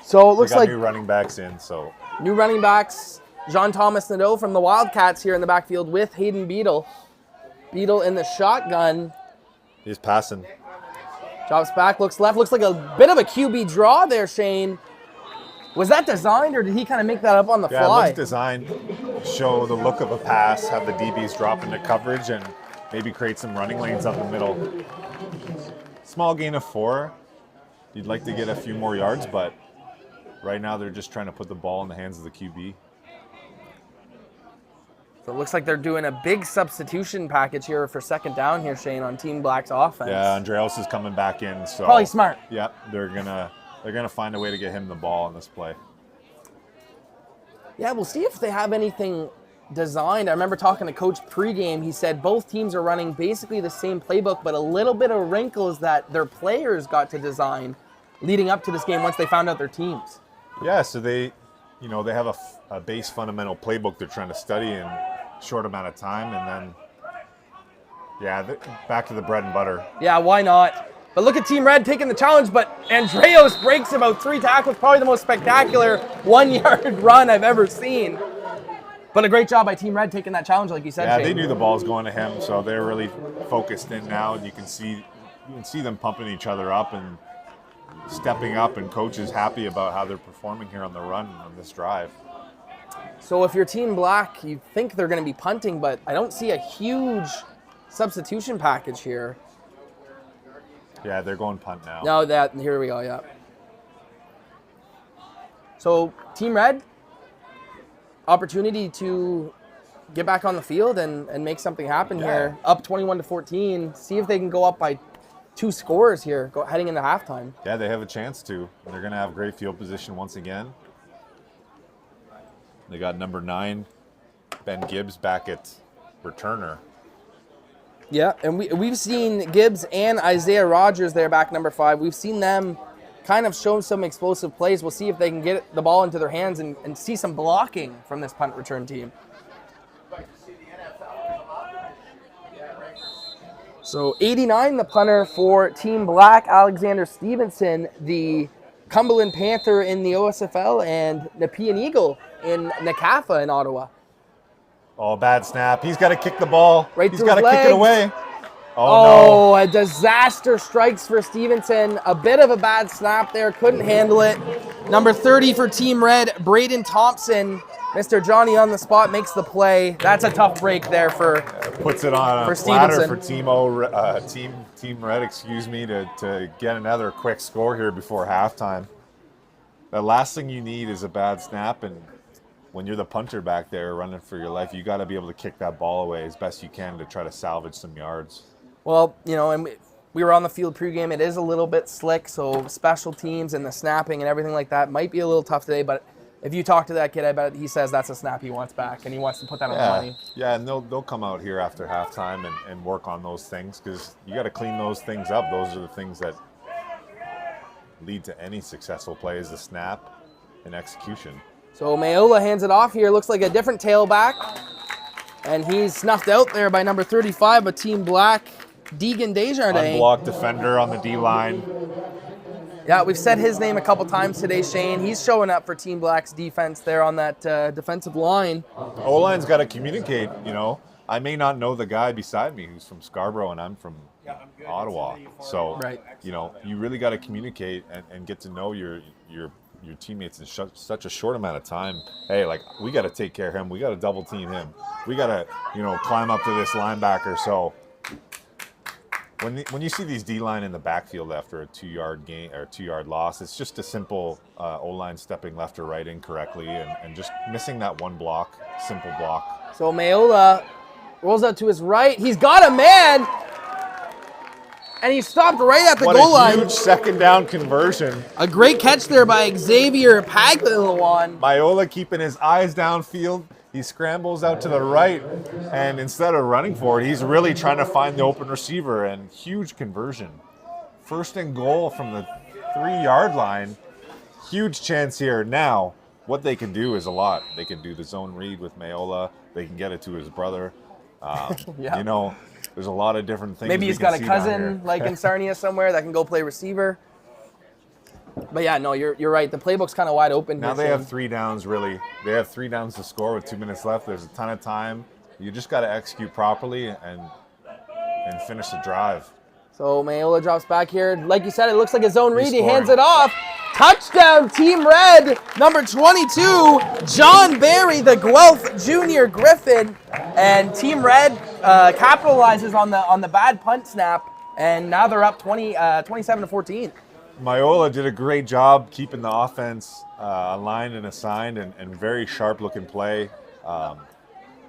So it looks like new running backs in. So new running backs, Jean-Thomas Nadeau from the Wildcats here in the backfield with Hayden Beadle. Beadle in the shotgun. He's passing. Drops back, looks left. Looks like a bit of a QB draw there, Shane. Was that designed, or did he kind of make that up on the Yeah, fly? it looks designed. Show the look of a pass, have the DBs drop into coverage, and maybe create some running lanes up the middle. Small gain of 4. You'd like to get a few more yards, but right now they're just trying to put the ball in the hands of the QB. So it looks like they're doing a big substitution package here for second down here, Shane, on Team Black's offense. Yeah, Andreos is coming back in, so probably smart. Yeah, they're gonna find a way to get him the ball on this play. Yeah, we'll see if they have anything designed. I remember talking to Coach pregame. He said both teams are running basically the same playbook, but a little bit of wrinkles that their players got to design leading up to this game once they found out their teams. Yeah, so they have a base fundamental playbook they're trying to study in a short amount of time, and then, back to the bread and butter. Yeah, why not? But look at Team Red taking the challenge, but Andreos breaks about 3 tackles, probably the most spectacular 1-yard run I've ever seen. But a great job by Team Red taking that challenge, like you said, Yeah, Shane. they knew the ball was going to him, so they're really focused in now, and you can see them pumping each other up and stepping up, and coach is happy about how they're performing here on the run on this drive. So if you're Team Black, you think they're going to be punting, but I don't see a huge substitution package here. Yeah, they're going punt now. No, here we go, yeah. So Team Red, opportunity to get back on the field and make something happen here. Up 21-14. See if they can go up by 2 scores here heading into halftime. Yeah, they have a chance to. They're going to have great field position once again. They got number 9, Ben Gibbs, back at returner. Yeah, and we've seen Gibbs and Isaiah Rogers there back number 5. We've seen them kind of show some explosive plays. We'll see if they can get the ball into their hands and see some blocking from this punt return team. So 89, the punter for Team Black, Alexander Stevenson, the Cumberland Panther in the OSFL, and Nepean Eagle in NACAFA in Ottawa. Oh, bad snap. He's got to kick the ball. Right He's through got to his kick it legs. away. Oh, a disaster strikes for Stevenson. A bit of a bad snap there. Couldn't handle it. Number 30 for Team Red, Braden Thompson. Mr. Johnny on the spot makes the play. That's a tough break there for puts it on a platter for Team Red, to get another quick score here before halftime. The last thing you need is a bad snap, and when you're the punter back there running for your life, you got to be able to kick that ball away as best you can to try to salvage some yards. Well, and we were on the field pregame. It is a little bit slick, so special teams and the snapping and everything like that might be a little tough today, but if you talk to that kid, I bet he says that's a snap he wants back, and he wants to put that on the money. Yeah, and they'll come out here after halftime and work on those things, because you got to clean those things up. Those are the things that lead to any successful play, is the snap and execution. So Mayola hands it off here. Looks like a different tailback, and he's snuffed out there by number 35 of Team Black, Deegan Desjardins. Unblocked defender on the D-line. Yeah, we've said his name a couple times today, Shane. He's showing up for Team Black's defense there on that defensive line. O-line's got to communicate, I may not know the guy beside me who's from Scarborough and I'm from Ottawa. So, Right. you know, you really got to communicate and get to know your teammates in such a short amount of time. Hey, like, we got to take care of him. We got to double team him. We got to, you know, climb up to this linebacker. So when you see these D-line in the backfield after a 2-yard gain or 2-yard loss, it's just a simple O-line stepping left or right incorrectly and just missing that one block, simple block. So Mayola rolls out to his right. He's got a man. And he stopped right at the goal line. What a huge second down conversion. A great catch there by Xavier Paglione. Mayola keeping his eyes downfield. He scrambles out to the right, and instead of running for it, he's really trying to find the open receiver, and huge conversion. First and goal from the 3-yard line. Huge chance here. Now, what they can do is a lot. They can do the zone read with Mayola. They can get it to his brother. Yeah. You know, there's a lot of different things. Maybe he's got a cousin like in Sarnia somewhere that can go play receiver. But yeah, no, you're right. The playbook's kind of wide open. Now they have 3 downs, really. They have 3 downs to score with 2 minutes left. There's a ton of time. You just got to execute properly and finish the drive. So Mayola drops back here. Like you said, it looks like a zone read. He scoring. hands it off. Touchdown, Team Red, number 22, John Barry, the Guelph Junior Griffin. And Team Red capitalizes on the bad punt snap, and now they're up 27-14. Mayola did a great job keeping the offense aligned and assigned, and very sharp-looking play.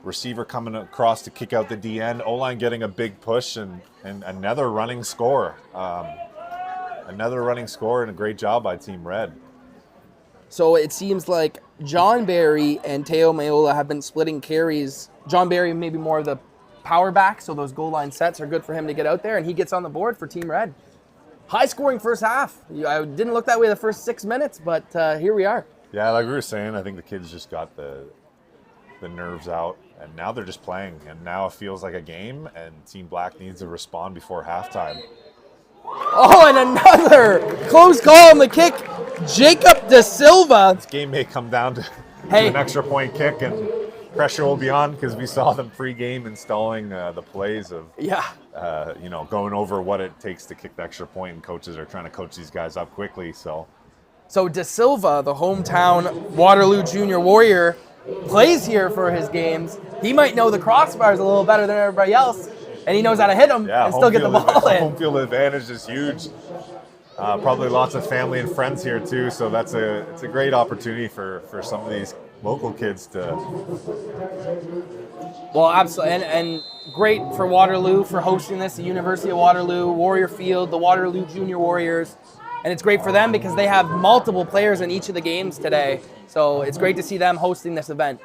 Receiver coming across to kick out the DN. O-line getting a big push, and another running score. Another running score, and a great job by Team Red. So it seems like John Barry and Teo Mayola have been splitting carries. John Barry maybe more of the power back, so those goal line sets are good for him to get out there, and he gets on the board for Team Red. High-scoring first half. I didn't look that way the first 6 minutes, but here we are. Yeah, like we were saying, I think the kids just got the nerves out, and now they're just playing, and now it feels like a game, and Team Black needs to respond before halftime. Oh, and another close call on the kick. Jacob De Silva. This game may come down to Hey. an extra point kick, and pressure will be on because we saw them pre-game installing the plays of Yeah. going over what it takes to kick the extra point, and coaches are trying to coach these guys up quickly. So De Silva, the hometown Waterloo Junior Warrior, plays here for his games. He might know the crossbars a little better than everybody else, and he knows how to hit them and still get the ball in. Home field advantage is huge. Probably lots of family and friends here too, so it's a great opportunity for some of these local kids to. Well, absolutely, and great for Waterloo for hosting this, the University of Waterloo, Warrior Field, the Waterloo Junior Warriors. And it's great for them because they have multiple players in each of the games today. So it's great to see them hosting this event.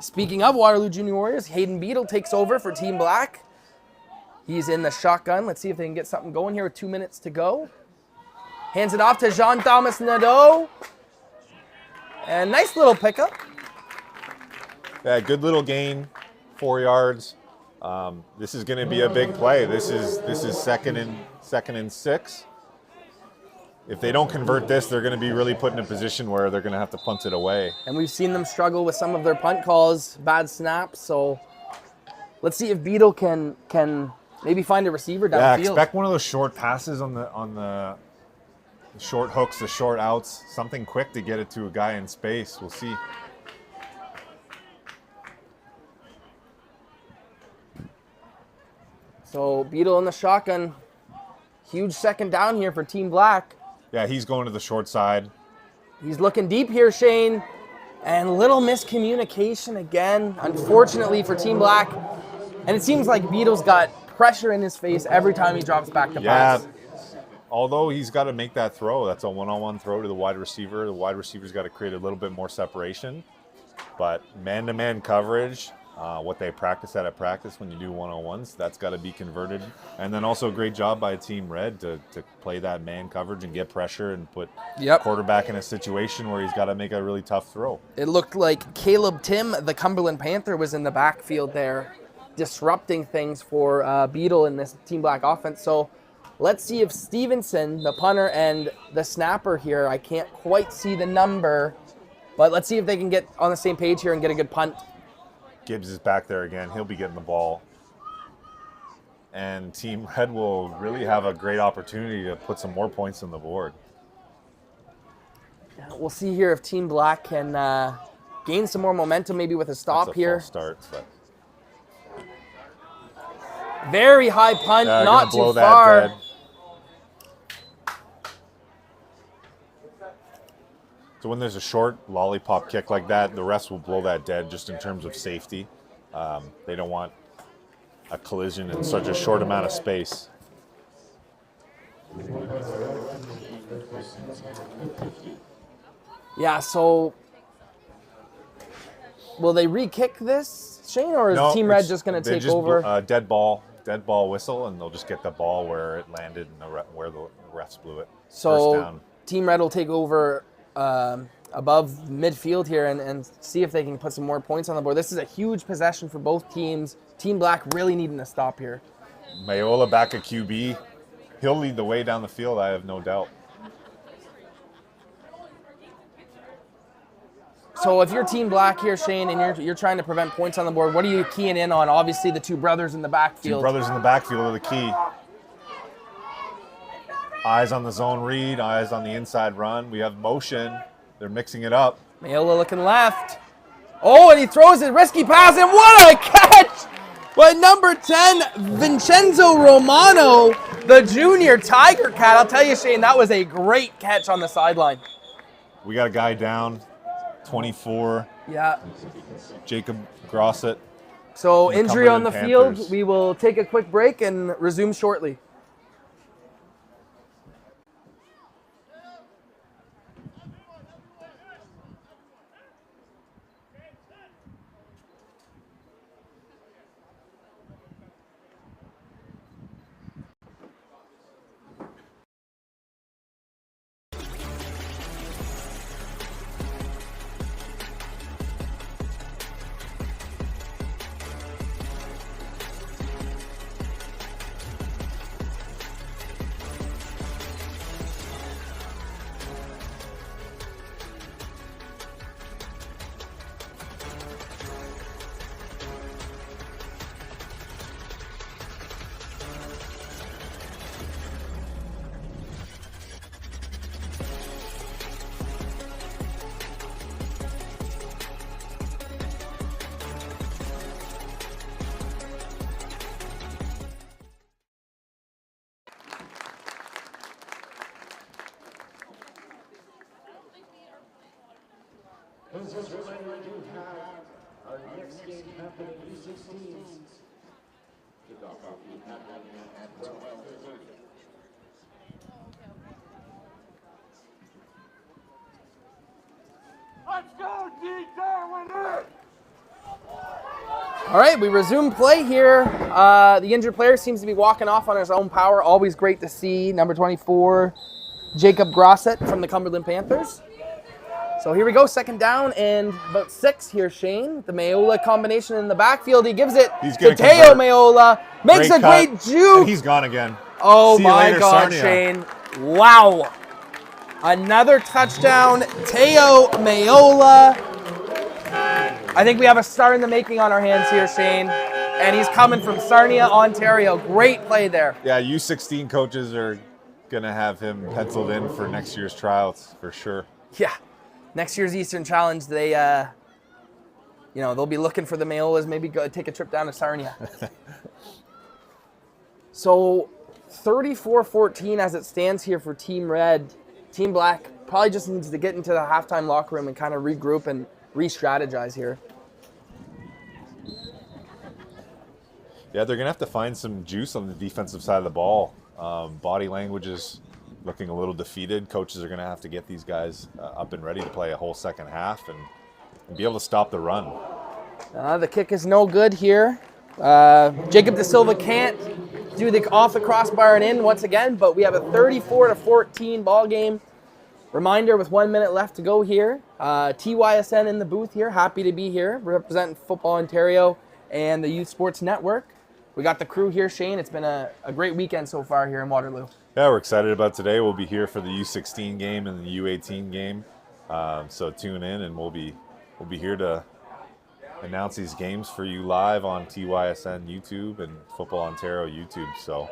Speaking of Waterloo Junior Warriors, Hayden Beadle takes over for Team Black. He's in the shotgun. Let's see if they can get something going here with 2 minutes to go. Hands it off to Jean-Thomas Nadeau. And nice little pickup. Yeah, good little gain, 4 yards. This is going to be a big play. This is second and 6. If they don't convert this, they're going to be really put in a position where they're going to have to punt it away. And we've seen them struggle with some of their punt calls, bad snaps. So let's see if Beadle can maybe find a receiver downfield. Yeah, expect one of those short passes on the short hooks, the short outs, something quick to get it to a guy in space. We'll see. So Beadle in the shotgun. Huge second down here for Team Black. Yeah, he's going to the short side. He's looking deep here, Shane. And little miscommunication again, unfortunately for Team Black. And it seems like Beadle's got pressure in his face every time he drops back to pass. Although he's got to make that throw. That's a one-on-one throw to the wide receiver. The wide receiver's got to create a little bit more separation. But man-to-man coverage, what they practice at practice when you do one-on-ones, that's got to be converted. And then also a great job by Team Red to play that man coverage and get pressure and put quarterback in a situation where he's got to make a really tough throw. It looked like Caleb Tim, the Cumberland Panther, was in the backfield there, disrupting things for Beadle in this Team Black offense. So let's see if Stevenson, the punter and the snapper here, I can't quite see the number, but let's see if they can get on the same page here and get a good punt. Gibbs is back there again. He'll be getting the ball. and Team Red will really have a great opportunity to put some more points on the board. We'll see here if Team Black can gain some more momentum, maybe with a stop That's a here. false start, but Very high punt, gonna not blow too that far. dead. So when there's a short lollipop kick like that, the refs will blow that dead just in terms of safety. They don't want a collision in such a short amount of space. Yeah, so will they re-kick this, Shane, or is Team Red just going to take over? Dead ball whistle, and they'll just get the ball where it landed and where the refs blew it. So First down. Team Red will take over above midfield here and see if they can put some more points on the board. This is a huge possession for both teams. Team Black really needing to stop here. Mayola back at QB. He'll lead the way down the field, I have no doubt. So if you're Team Black here, Shane, and you're trying to prevent points on the board, what are you keying in on? Obviously, the two brothers in the backfield. Two brothers in the backfield are the key. Eyes on the zone read, eyes on the inside run. We have motion. They're mixing it up. Mayola looking left. Oh, and he throws a risky pass, and what a catch by number 10, Vincenzo Romano, the junior Tiger Cat. I'll tell you, Shane, that was a great catch on the sideline. We got a guy down, 24. Yeah. Jacob Grosset. So injury on the Cumberland field. We will take a quick break and resume shortly. This is reminder to have our next game happening U16. Kickoff will be happening at 12:30. Let's go, D. Darwin! All right, we resume play here. The injured player seems to be walking off on his own power. Always great to see. Number 24, Jacob Grosset from the Cumberland Panthers. So here we go, second down and about 6 here, Shane. The Mayola combination in the backfield. He gives it to Teo Mayola. Makes a great juke. And he's gone again. Oh my God, Shane. Wow. Another touchdown, Teo Mayola. I think we have a star in the making on our hands here, Shane. And he's coming from Sarnia, Ontario. Great play there. Yeah, U16 coaches are going to have him penciled in for next year's tryouts for sure. Yeah. Next year's Eastern Challenge, they, they'll be looking for the Mayolas, maybe go take a trip down to Sarnia. So 34-14 as it stands here for Team Red. Team Black probably just needs to get into the halftime locker room and kind of regroup and re-strategize here. Yeah, they're going to have to find some juice on the defensive side of the ball. Body language is looking a little defeated. Coaches are going to have to get these guys up and ready to play a whole second half and be able to stop the run. The kick is no good here. Jacob De Silva can't do the off the crossbar and in once again, but we have a 34-14 ball game. Reminder with 1 minute left to go here. TYSN in the booth here. Happy to be here representing Football Ontario and the Youth Sports Network. We got the crew here, Shane. It's been a great weekend so far here in Waterloo. Yeah, we're excited about today. We'll be here for the U16 game and the U18 game. So tune in, and we'll be here to announce these games for you live on TYSN YouTube and Football Ontario YouTube. So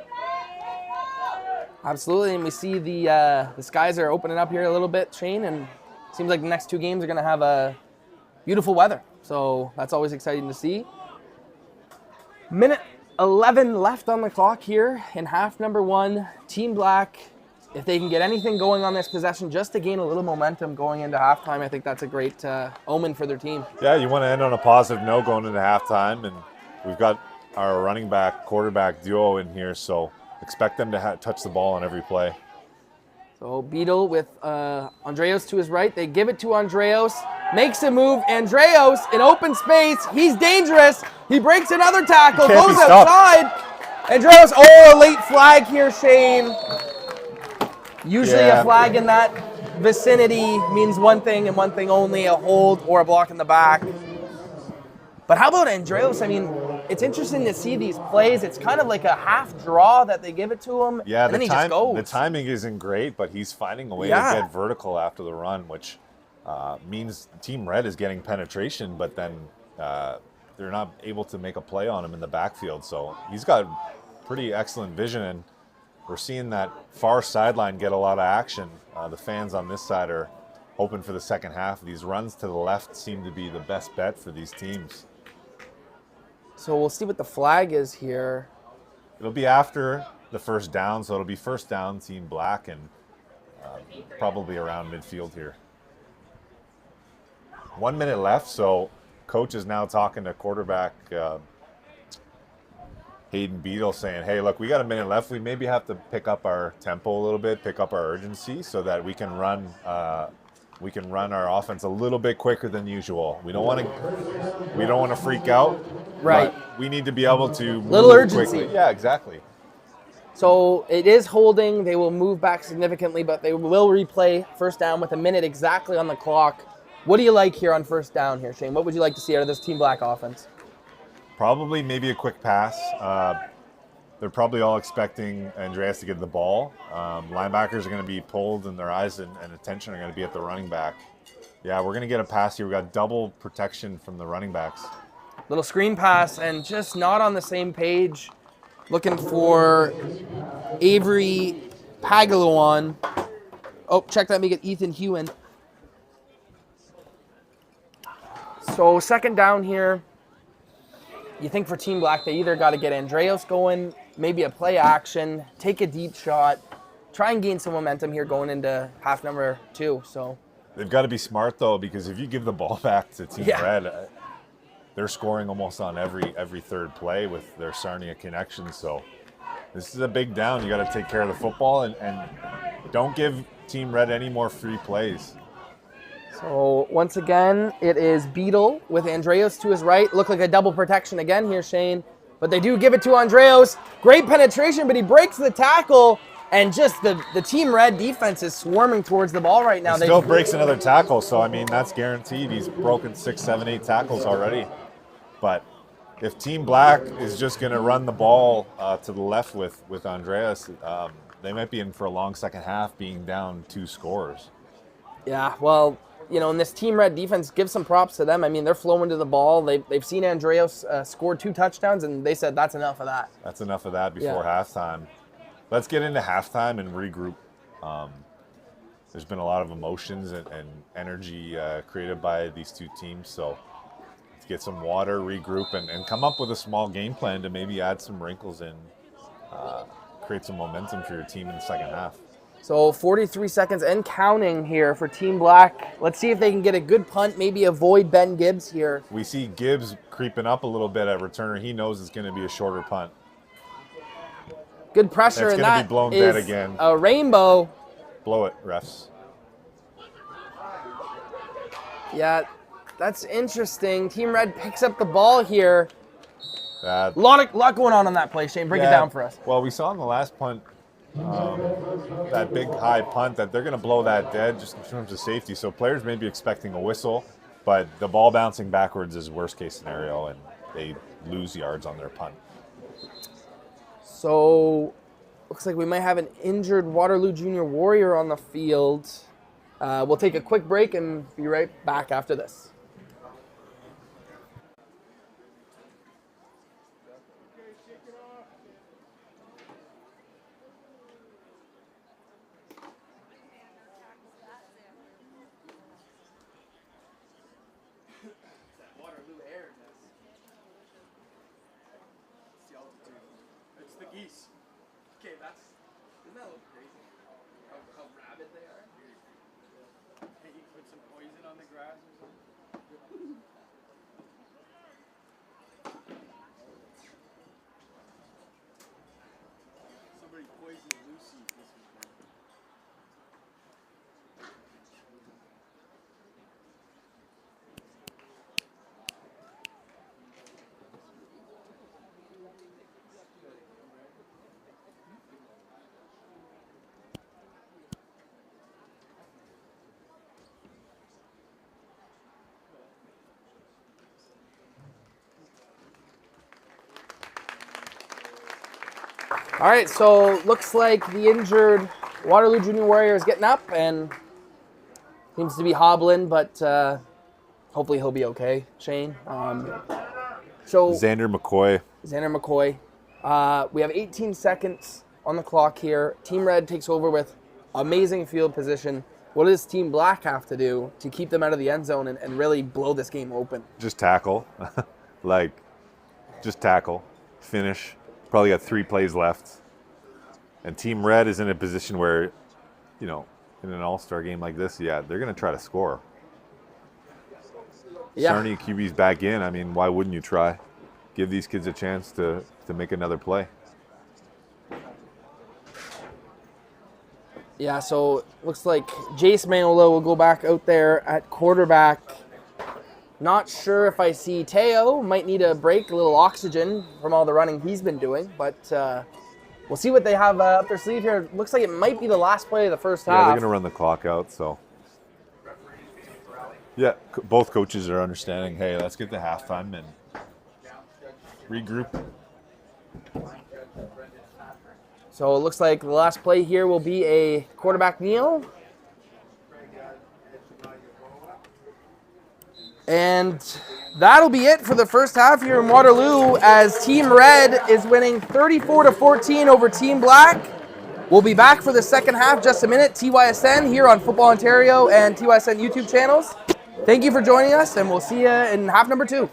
Absolutely, and we see the skies are opening up here a little bit, Shane, and it seems like the next two games are going to have beautiful weather. So that's always exciting to see. Minute 11 left on the clock here in half number 1. Team Black, if they can get anything going on this possession just to gain a little momentum going into halftime, I think that's a great omen for their team. yeah, you want to end on a positive note going into halftime, and we've got our running back, quarterback duo in here, so expect them to touch the ball on every play. So Beadle with Andreos to his right. They give it to Andreos. Makes a move. Andreos in open space. He's dangerous. He breaks another tackle. Can't be Goes stopped. outside. Andreos, oh, a late flag here, Shane. Usually Yeah. a flag in that vicinity means one thing and one thing only, a hold or a block in the back. But how about Andreos? I mean, it's interesting to see these plays. It's kind of like a half draw that they give it to him, Yeah, and then he just goes. the timing isn't great, but he's finding a way to Yeah. get vertical after the run, which means Team Red is getting penetration, but then they're not able to make a play on him in the backfield. So he's got pretty excellent vision, and we're seeing that far sideline get a lot of action. The fans on this side are hoping for the second half. These runs to the left seem to be the best bet for these teams. So we'll see what the flag is here. It'll be after the first down, so it'll be first down, Team Black, and probably around midfield here. 1 minute left, so coach is now talking to quarterback Hayden Beadle, saying, hey, look, we got a minute left. We maybe have to pick up our tempo a little bit, pick up our urgency so that we can run our offense a little bit quicker than usual. We don't want to freak out. Right. But we need to be able to move Little urgency. quickly. Yeah, exactly. So it is holding. They will move back significantly, but they will replay first down with a minute exactly on the clock. What do you like here on first down here, Shane? What would you like to see out of this Team Black offense? Probably maybe a quick pass. They're probably all expecting Andreas to get the ball. Linebackers are going to be pulled, and their eyes and attention are going to be at the running back. Yeah, we're going to get a pass here. We got double protection from the running backs. Little screen pass and just not on the same page. Looking for Avery Pagalawan. Oh, check that, make it Ethan Hewen. So second down here. You think for Team Black, they either got to get Andreos going, maybe a play action, take a deep shot, try and gain some momentum here going into half number 2. So They've got to be smart, though, because if you give the ball back to Team Red, they're scoring almost on every third play with their Sarnia connection. So this is a big down. You got to take care of the football and don't give Team Red any more free plays. So once again, it is Beadle with Andreos to his right. Look like a double protection again here, Shane. But they do give it to Andreos. Great penetration, but he breaks the tackle. And just the Team Red defense is swarming towards the ball right now. He still breaks another tackle, so I mean, that's guaranteed. He's broken 6, 7, 8 tackles already. But if Team Black is just going to run the ball to the left with Andreas, they might be in for a long second half being down 2 scores. Yeah, well, you know, and this Team Red defense, give some props to them. I mean, they're flowing to the ball. They've seen Andreos score 2 touchdowns, and they said that's enough of that. That's enough of that before halftime. Let's get into halftime and regroup. There's been a lot of emotions and energy created by these two teams, so let's get some water, regroup, and come up with a small game plan to maybe add some wrinkles and create some momentum for your team in the second half. So 43 seconds and counting here for Team Black. Let's see if they can get a good punt, maybe avoid Ben Gibbs here. We see Gibbs creeping up a little bit at returner. He knows it's going to be a shorter punt. Good pressure, It's and gonna be that blown dead is again. a rainbow. Blow it, refs. Yeah, that's interesting. Team Red picks up the ball here. That, Lot going on that play, Shane. Break it down for us. Well, we saw in the last punt, that big high punt, that they're going to blow that dead just in terms of safety. So players may be expecting a whistle, but the ball bouncing backwards is worst case scenario, and they lose yards on their punt. So looks like we might have an injured Waterloo Junior Warrior on the field. We'll take a quick break and be right back after this. geese. Okay, doesn't that look crazy? How rabid they are? Hey, you put some poison on the grass or something? Somebody poisoned Lucy this weekend. All right, so looks like the injured Waterloo Junior Warrior is getting up and seems to be hobbling, but hopefully he'll be okay, Shane. So Xander McCoy. Xander McCoy. We have 18 seconds on the clock here. Team Red takes over with amazing field position. What does Team Black have to do to keep them out of the end zone and really blow this game open? Just tackle. Just tackle. Finish. Probably got 3 plays left. And Team Red is in a position where, in an all-star game like this, they're going to try to score. Yeah. Sarnia QB's back in. I mean, why wouldn't you try? Give these kids a chance to make another play. Yeah, so looks like Jace Manolo will go back out there at quarterback. Not sure if I see Teo. Might need a break, a little oxygen from all the running he's been doing. But we'll see what they have up their sleeve here. Looks like it might be the last play of the first half. Yeah, they're going to run the clock out, so. Yeah, both coaches are understanding, hey, let's get to halftime and regroup. So it looks like the last play here will be a quarterback kneel. And that'll be it for the first half here in Waterloo as Team Red is winning 34-14 over Team Black. We'll be back for the second half just a minute. TYSN here on Football Ontario and TYSN YouTube channels. Thank you for joining us, and we'll see you in half number 2.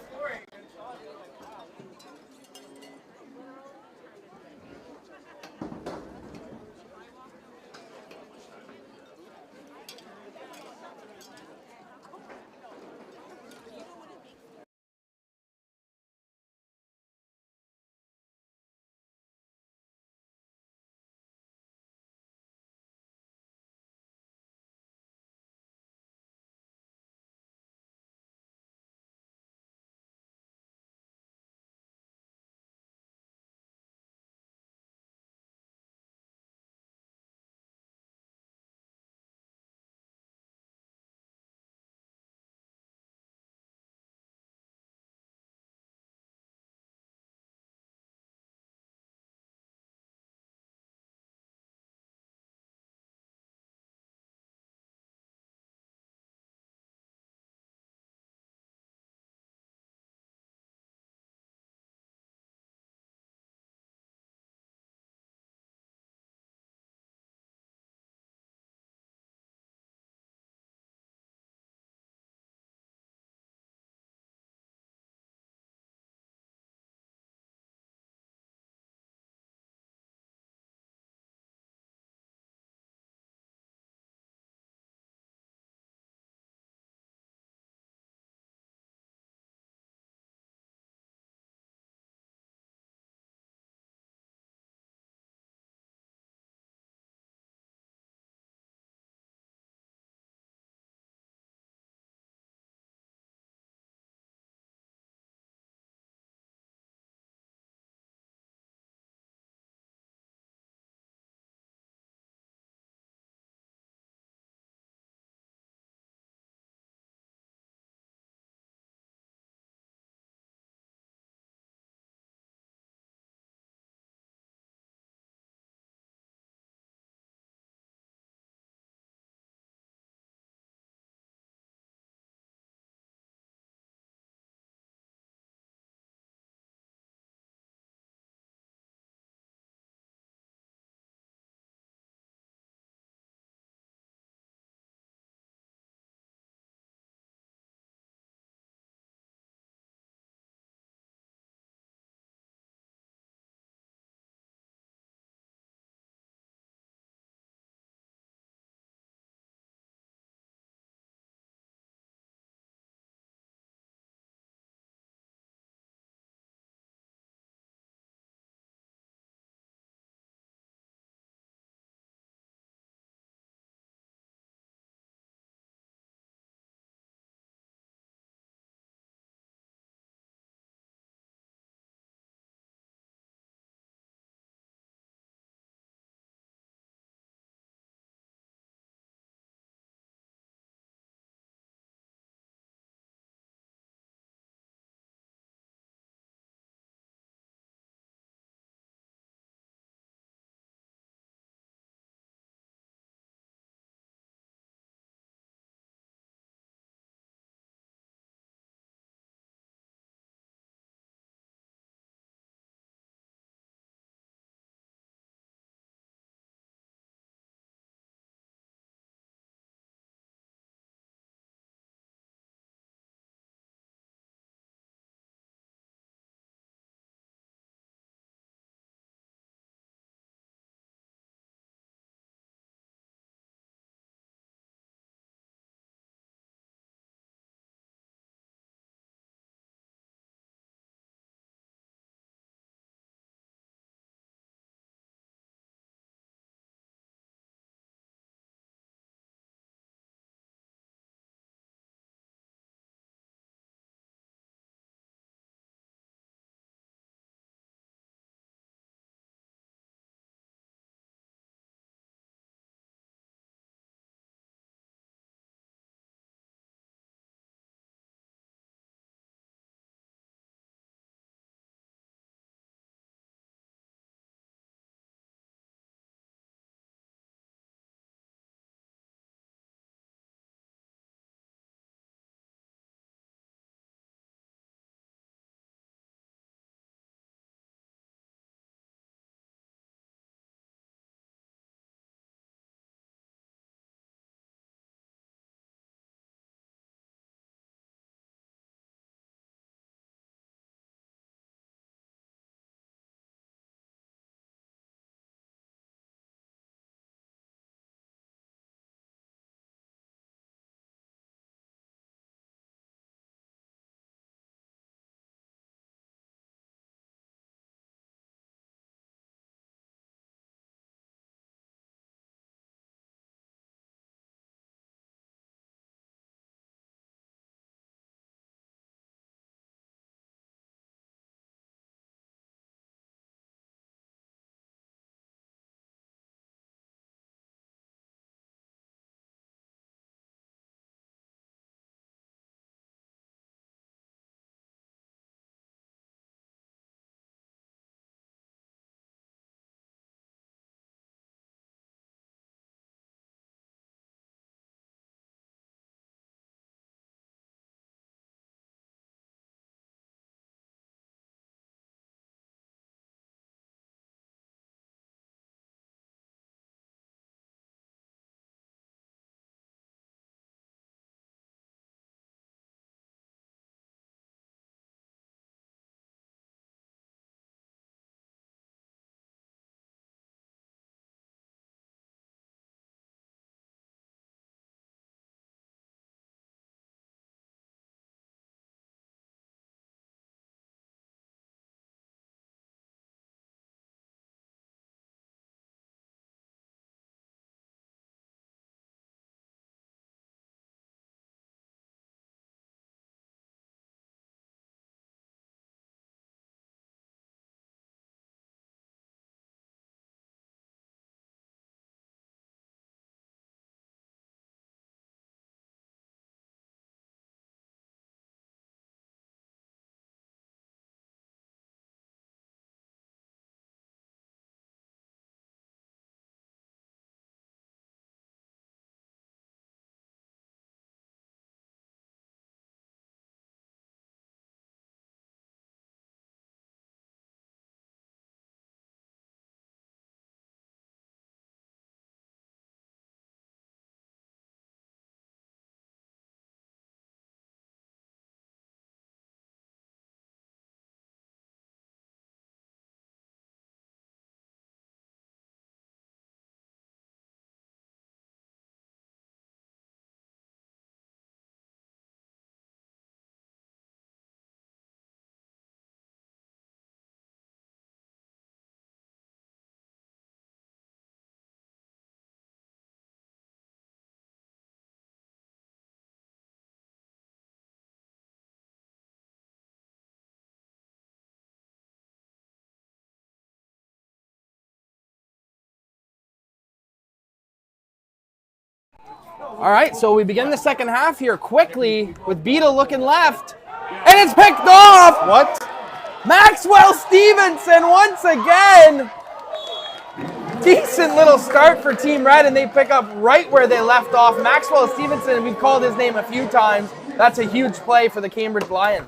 All right, so we begin the second half here quickly with Beetle looking left, and it's picked off! What? Maxwell Stevenson once again! Decent little start for Team Red, and they pick up right where they left off. Maxwell Stevenson, we've called his name a few times. That's a huge play for the Cambridge Lions.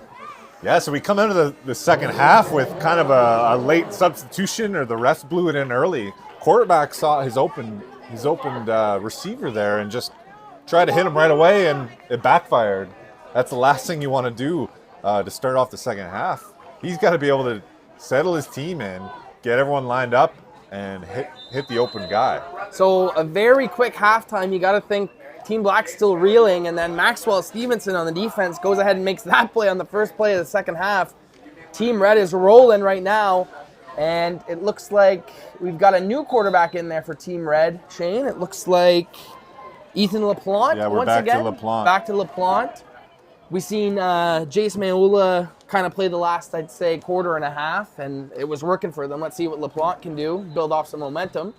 Yeah, so we come into the second half with kind of a late substitution, or the refs blew it in early. Quarterback saw his opened receiver there and just tried to hit him right away, and it backfired. That's the last thing you want to do to start off the second half. He's got to be able to settle his team in, get everyone lined up, and hit the open guy. So a very quick halftime. You got to think Team Black's still reeling, and then Maxwell Stevenson on the defense goes ahead and makes that play on the first play of the second half. Team Red is rolling right now, and it looks like we've got a new quarterback in there for Team Red. Shane, it looks like Ethan LaPlante. Yeah, we're once back again. to LaPlante. Back to LaPlante. We've seen Jace Mayola kind of play the last, I'd say, quarter and a half, and it was working for them. Let's see what LaPlante can do, build off some momentum.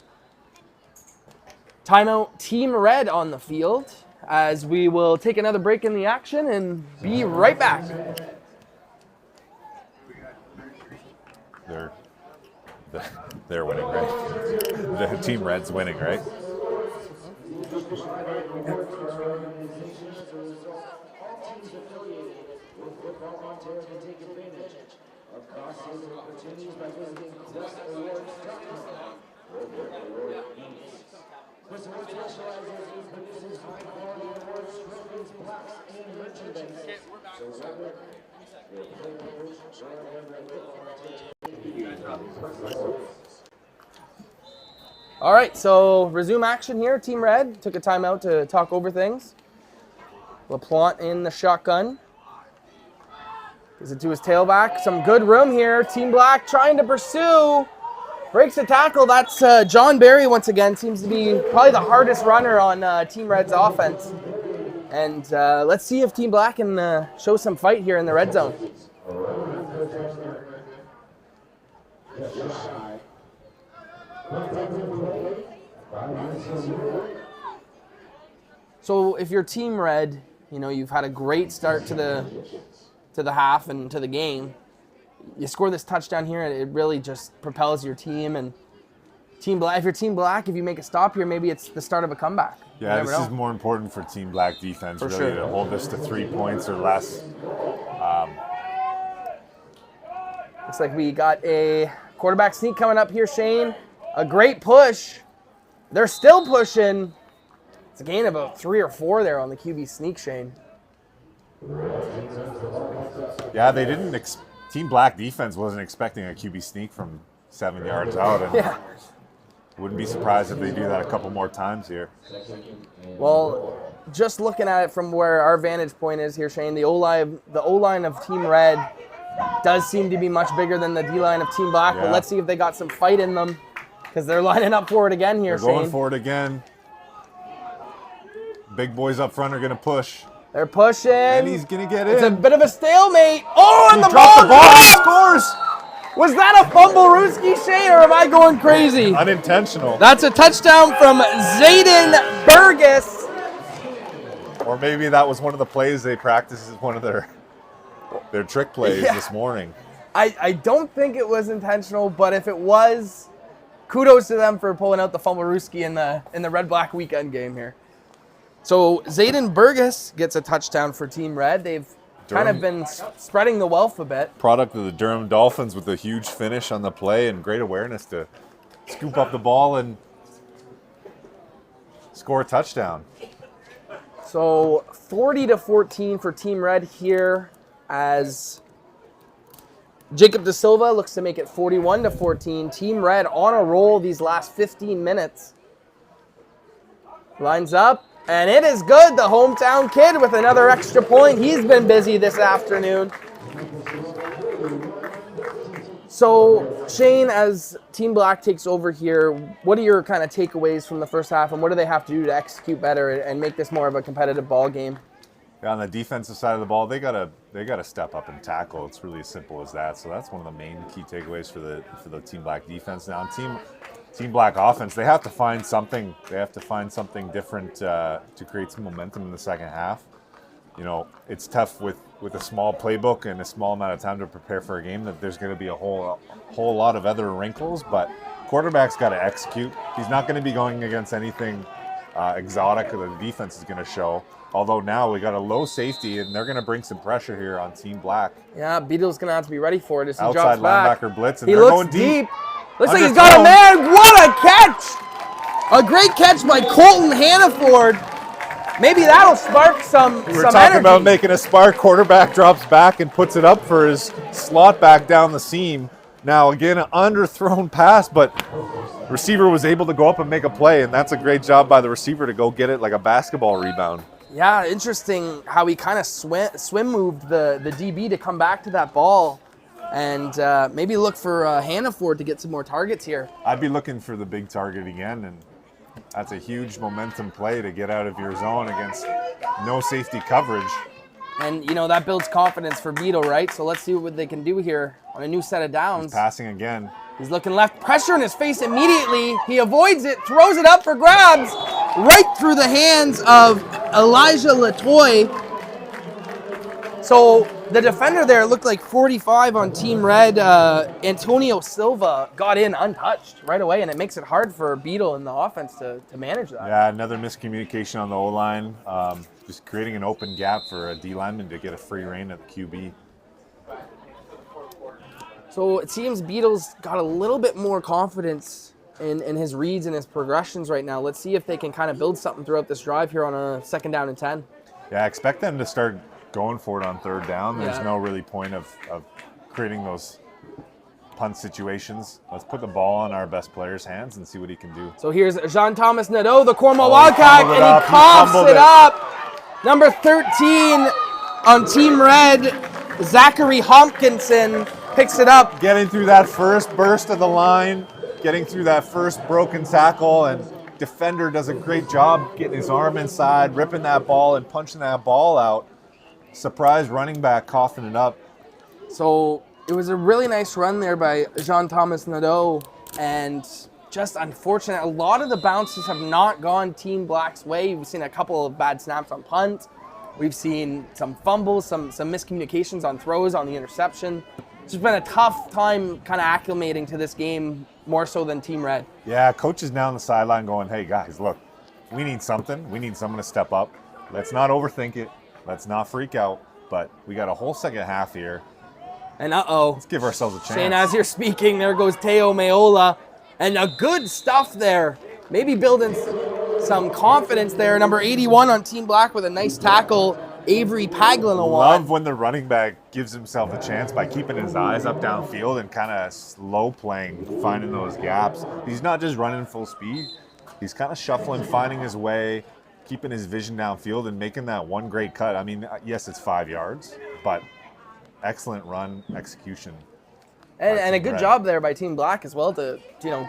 Timeout, Team Red on the field, as we will take another break in the action and be right back. They're winning, right? The Team Red's winning, right? This award specializes in producing high-quality awards, trophies, plaques, and merchandise. So whether you're a player, coach, or a member of All right, so resume action here. Team Red took a timeout to talk over things. LaPlante in the shotgun. Gives it to his tailback. Some good room here. Team Black trying to pursue. Breaks a tackle. That's John Barry once again. Seems to be probably the hardest runner on Team Red's offense. And let's see if Team Black can show some fight here in the red zone. So if you're Team Red, you know, you've had a great start to the half and to the game. You score this touchdown here, and it really just propels your team. And Team Black, if you're Team Black, if you make a stop here, maybe it's the start of a comeback. Yeah, this is more important for Team Black defense, For really, sure. to hold this to 3 points or less. Looks like we got a quarterback sneak coming up here, Shane. A great push. They're still pushing. It's a gain of about 3 or 4 there on the QB sneak, Shane. Yeah, they didn't. Team Black defense wasn't expecting a QB sneak from 7 yards out. And Yeah. wouldn't be surprised if they do that a couple more times here. Well, just looking at it from where our vantage point is here, Shane, the O-line of Team Red does seem to be much bigger than the D-line of Team Black. But Yeah. let's see if they got some fight in them, because they're lining up for it again here, They're going Shane. for it again. Big boys up front are going to push. They're pushing. And he's going to get in. It's a bit of a stalemate. Oh, and He the dropped ball the ball. He drops! scores. Was that a fumble, Ruski, Shane, or am I going crazy? Unintentional. That's a touchdown from Zayden Burgess. Or maybe that was one of the plays they practiced as one of their trick plays Yeah. this morning. I don't think it was intentional, but if it was, kudos to them for pulling out the fumble Ruski in the Red-Black weekend game here. So Zayden Burgess gets a touchdown for Team Red. They've kind of been spreading the wealth a bit. Product of the Durham Dolphins with a huge finish on the play and great awareness to scoop up the ball and score a touchdown. So 40-14 for Team Red here, as Jacob De Silva looks to make it 41-14. Team Red on a roll these last 15 minutes. Lines up, and it is good. The hometown kid with another extra point. He's been busy this afternoon. So, Shane, as Team Black takes over here, what are your kind of takeaways from the first half, and what do they have to do to execute better and make this more of a competitive ball game? Yeah, on the defensive side of the ball, they gotta step up and tackle. It's really as simple as that. So that's one of the main key takeaways for the Team Black defense. Now, Team Black offense, they have to find something. They have to find something different to create some momentum in the second half. You know, it's tough with a small playbook and a small amount of time to prepare for a game that there's going to be a whole lot of other wrinkles, but quarterback's got to execute. He's not going to be going against anything exotic that the defense is going to show. Although now we got a low safety, and they're going to bring some pressure here on Team Black. Yeah, Beadle's going to have to be ready for it as he Outside drops back. linebacker blitz, and He they're looks going deep. Looks like he's got a man. What a catch! A great catch by Colton Hannaford. Maybe that'll spark some We're talking energy. about making a spark. Quarterback drops back and puts it up for his slot back down the seam. Now, again, an underthrown pass, but receiver was able to go up and make a play, and that's a great job by the receiver to go get it like a basketball rebound. Yeah, interesting how he kind of swim moved the DB to come back to that ball, and maybe look for Hannaford to get some more targets here. I'd be looking for the big target again, and that's a huge momentum play to get out of your zone against no safety coverage. And, you know, that builds confidence for Beadle, right? So let's see what they can do here on a new set of downs. He's passing again. He's looking left, pressure in his face immediately. He avoids it, throws it up for grabs, right through the hands of Elijah Latoy. So the defender there looked like 45 on Team Red. Antonio Silva got in untouched right away, and it makes it hard for Beadle and the offense to manage that. Yeah, another miscommunication on the O-line. Just creating an open gap for a D lineman to get a free rein at the QB. So it seems Beadle's got a little bit more confidence in his reads and his progressions right now. Let's see if they can kind of build something throughout this drive here on a 2nd down and 10. Yeah, I expect them to start going for it on 3rd down. There's Yeah. no really point of creating those punt situations. Let's put the ball in our best player's hands and see what he can do. So here's Jean-Thomas Nadeau, the Cornwall he Wildcat, fumbled and it he up. He coughs fumbled it it. up. Number 13 on Team Red, Zachary Hopkinson, picks it up. Getting through that first burst of the line, getting through that first broken tackle, and defender does a great job getting his arm inside, ripping that ball and punching that ball out. Surprise running back coughing it up. So it was a really nice run there by Jean-Thomas Nadeau, and just unfortunate. A lot of the bounces have not gone Team Black's way. We've seen a couple of bad snaps on punt. We've seen some fumbles, some miscommunications on throws, on the interception. It's just been a tough time kind of acclimating to this game, more so than Team Red. Yeah, coach is now on the sideline going, hey guys, look, we need something. We need someone to step up. Let's not overthink it. Let's not freak out. But we got a whole second half here. And Let's give ourselves a chance. Shane, as you're speaking, there goes Teo Meola. And a good stuff there. Maybe building some confidence there. Number 81 on Team Black with a nice tackle, Avery Paglinawan. Love when the running back gives himself a chance by keeping his eyes up downfield and kind of slow playing, finding those gaps. He's not just running full speed. He's kind of shuffling, finding his way, keeping his vision downfield and making that one great cut. I mean, yes, it's 5 yards, but excellent run execution. And a good Red. job there by Team Black as well to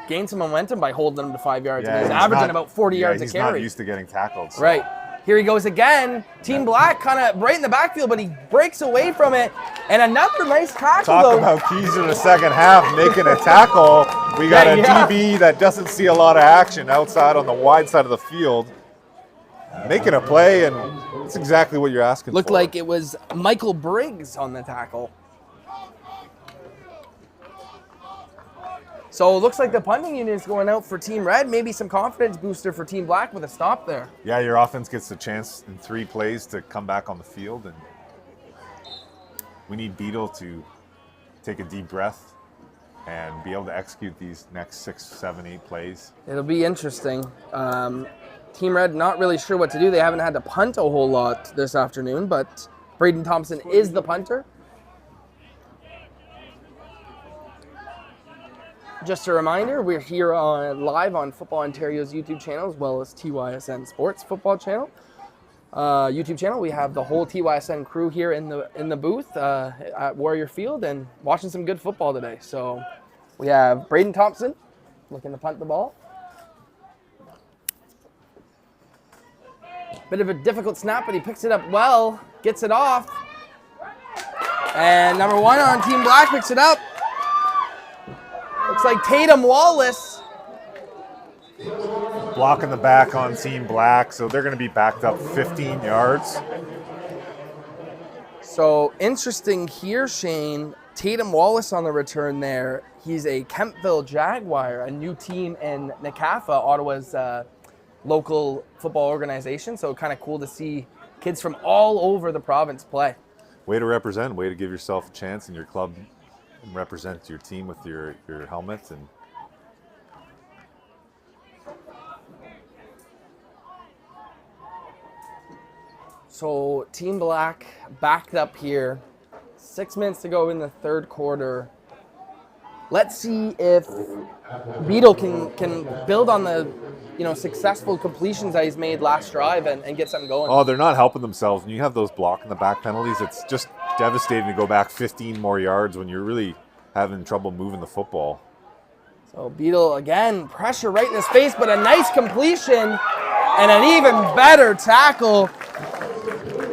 gain some momentum by holding them to 5 yards. Yeah, He's he's averaging not- about 40 yards a he's carry. not used to getting tackled. So. Right. Here he goes again. Team Black kind of right in the backfield, but he breaks away from it. And another nice tackle, Talk though. about keys in the second half, making a tackle. We got a Yeah. DB that doesn't see a lot of action outside on the wide side of the field. Making a play, and it's exactly what you're asking Looked for. like it was Michael Briggs on the tackle. So it looks like the punting unit is going out for Team Red. Maybe some confidence booster for Team Black with a stop there. Yeah, your offense gets a chance in 3 plays to come back on the field, and we need Beadle to take a deep breath and be able to execute these next 6, 7, 8 plays. It'll be interesting. Team Red not really sure what to do. They haven't had to punt a whole lot this afternoon, but Braden Thompson is the punter. Just a reminder, we're here live on Football Ontario's YouTube channel as well as TYSN Sports football channel. YouTube channel. We have the whole TYSN crew here in the booth at Warrior Field and watching some good football today. So we have Braden Thompson looking to punt the ball. Bit of a difficult snap, but he picks it up well, gets it off. And number 1 on Team Black picks it up. Looks like Tatum Wallace Blocking the back on Team Black, so they're going to be backed up 15 yards. So interesting here, Shane. Tatum Wallace on the return there. He's a Kemptville Jaguar, a new team in NCAFA, Ottawa's local football organization. So kind of cool to see kids from all over the province play. Way to represent, way to give yourself a chance in your club and represent your team with your helmets. And so Team Black backed up here. 6 minutes to go in the third quarter. Let's see if Beetle can build on the successful completions that he's made last drive and get something going. oh, they're not helping themselves. When you have those block in the back penalties, it's just devastating to go back 15 more yards when you're really having trouble moving the football. So Beetle, again, pressure right in his face, but a nice completion and an even better tackle.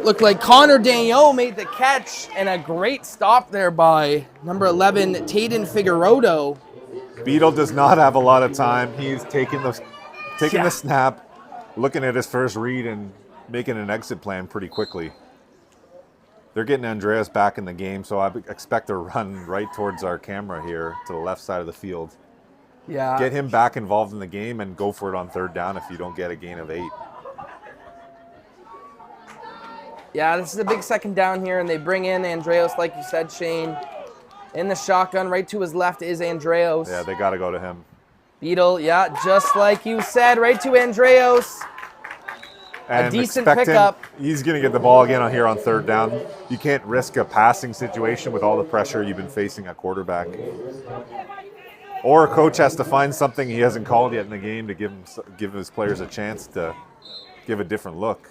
Looked like Connor Daigneault made the catch, and a great stop there by number 11, Tayden Figueroa. Beetle does not have a lot of time. He's taking the snap, looking at his first read, and making an exit plan pretty quickly. They're getting Andreas back in the game, so I expect a run right towards our camera here to the left side of the field. Yeah. Get him back involved in the game and go for it on third down if you don't get a gain of 8. Yeah, this is a big second down here, and they bring in Andreas, like you said, Shane. In the shotgun, right to his left is Andreas. Yeah, they got to go to him. Beetle, yeah, just like you said, right to Andreas. And a decent expect pickup. He's going to get the ball again on here on third down. You can't risk a passing situation with all the pressure you've been facing at quarterback. Or a coach has to find something he hasn't called yet in the game to give his players a chance to give a different look.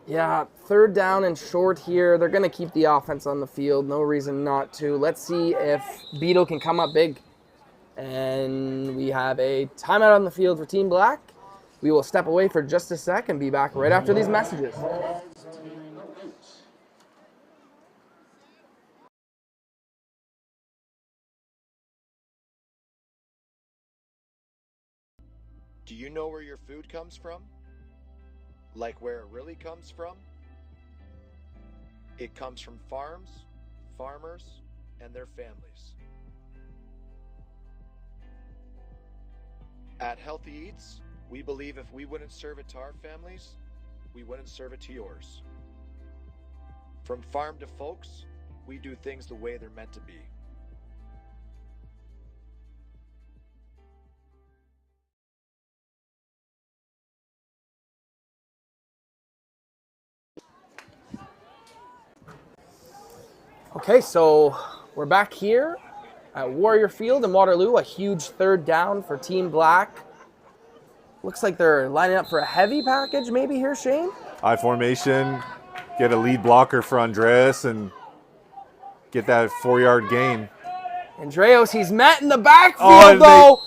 Yeah, third down and short here. They're going to keep the offense on the field. No reason not to. Let's see if Beetle can come up big. And we have a timeout on the field for Team Black. We will step away for just a sec and be back right after these messages. Do you know where your food comes from? Like where it really comes from? It comes from farms, farmers, and their families. At Healthy Eats, we believe if we wouldn't serve it to our families, we wouldn't serve it to yours. From farm to folks, we do things the way they're meant to be. Okay, so we're back here at Warrior Field in Waterloo. A huge third down for Team Black. Looks like they're lining up for a heavy package maybe here, Shane? I formation, get a lead blocker for Andreas, and get that 4-yard gain. Andreas, he's met in the backfield, though.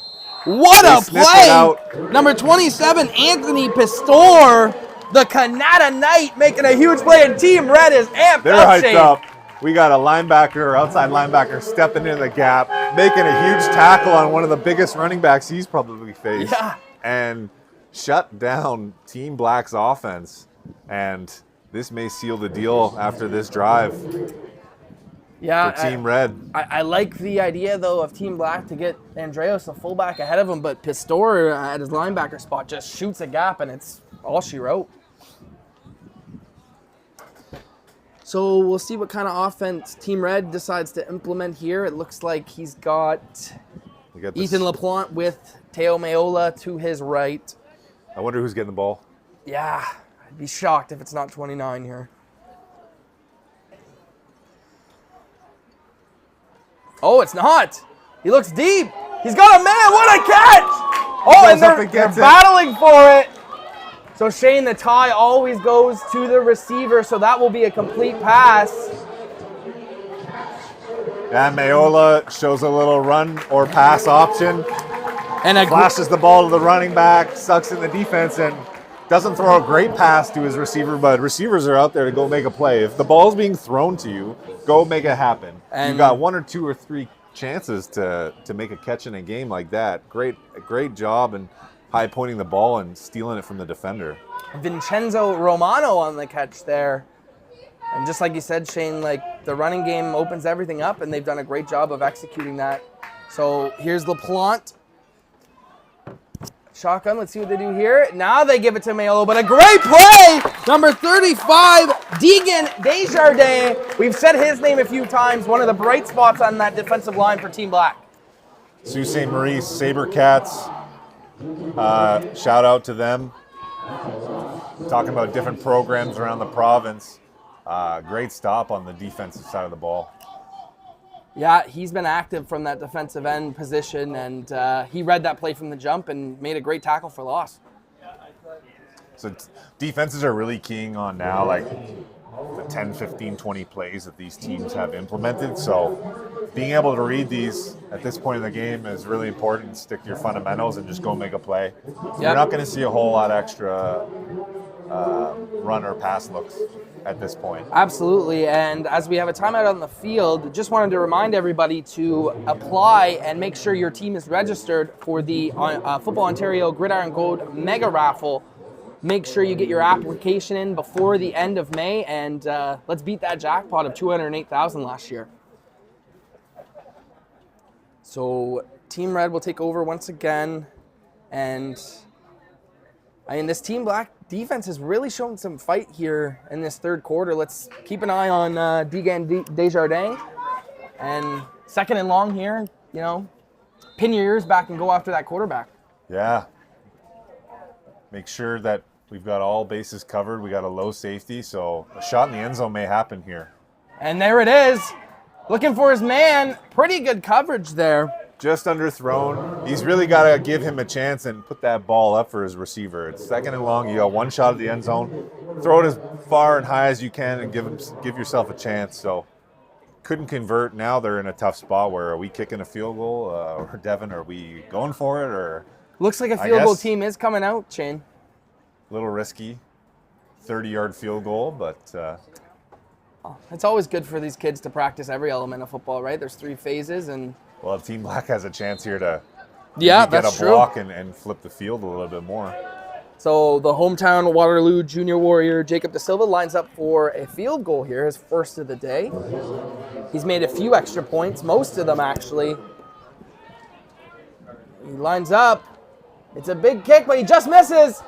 What a play! Number 27, Anthony Pistor, the Canada Knight, making a huge play, and Team Red is amped They're up, hyped Shane. up. We got a linebacker, outside linebacker, stepping in the gap, making a huge tackle on one of the biggest running backs he's probably faced. Yeah. And shut down Team Black's offense. And this may seal the deal after this drive Yeah, for Team Red. I like the idea, though, of Team Black to get Andreas, the fullback, ahead of him, but Pistor at his linebacker spot just shoots a gap, and it's all she wrote. So we'll see what kind of offense Team Red decides to implement here. It looks like he's got Ethan LaPlante with Teo Mayola to his right. I wonder who's getting the ball. Yeah, I'd be shocked if it's not 29 here. Oh, it's not. He looks deep. He's got a man. What a catch. Oh, and they're battling for it. So Shane, the tie always goes to the receiver, so that will be a complete pass. And Mayola shows a little run or pass option. And flashes the ball to the running back, sucks in the defense, and doesn't throw a great pass to his receiver, but receivers are out there to go make a play. If the ball's being thrown to you, go make it happen. And you've got 1 or 2 or 3 chances to make a catch in a game like that. Great job, and high pointing the ball and stealing it from the defender. Vincenzo Romano on the catch there. And just like you said, Shane, like the running game opens everything up, and they've done a great job of executing that. So here's LaPlante. Shotgun, let's see what they do here. Now they give it to Mayolo, but a great play! Number 35, Deegan Desjardins. We've said his name a few times, one of the bright spots on that defensive line for Team Black. Sault Ste. Marie Sabercats, shout out to them. Talking about different programs around the province. Great stop on the defensive side of the ball. Yeah, he's been active from that defensive end position, and he read that play from the jump and made a great tackle for loss. So defenses are really keying on now, like the 10, 15, 20 plays that these teams have implemented. So being able to read these at this point in the game is really important. Stick to your fundamentals and just go make a play. Yep. You're not going to see a whole lot extra run or pass looks at this point. Absolutely, and as we have a timeout on the field, just wanted to remind everybody to apply and make sure your team is registered for the Football Ontario Gridiron Gold Mega Raffle. Make sure you get your application in before the end of May, and let's beat that jackpot of $208,000 last year. So Team Red will take over once again, and I mean, this Team Black defense has really shown some fight here in this third quarter. Let's keep an eye on Deegan Desjardins. And second and long here, you know, pin your ears back and go after that quarterback. Yeah. Make sure that we've got all bases covered. We got a low safety, so a shot in the end zone may happen here. And there it is. Looking for his man. Pretty good coverage there. Just underthrown. He's really got to give him a chance and put that ball up for his receiver. It's second and long. You got one shot at the end zone. Throw it as far and high as you can and give yourself a chance. So couldn't convert. Now they're in a tough spot where are we kicking a field goal? Or Devin, are we going for it? Or looks like a field goal team is coming out, Shane. A little risky. 30-yard field goal, but it's always good for these kids to practice every element of football, right? There's 3 phases, and well, if Team Black has a chance here to get a block and flip the field a little bit more. So the hometown Waterloo Junior Warrior Jacob De Silva lines up for a field goal here, his first of the day. He's made a few extra points, most of them actually. He lines up. It's a big kick, but he just misses.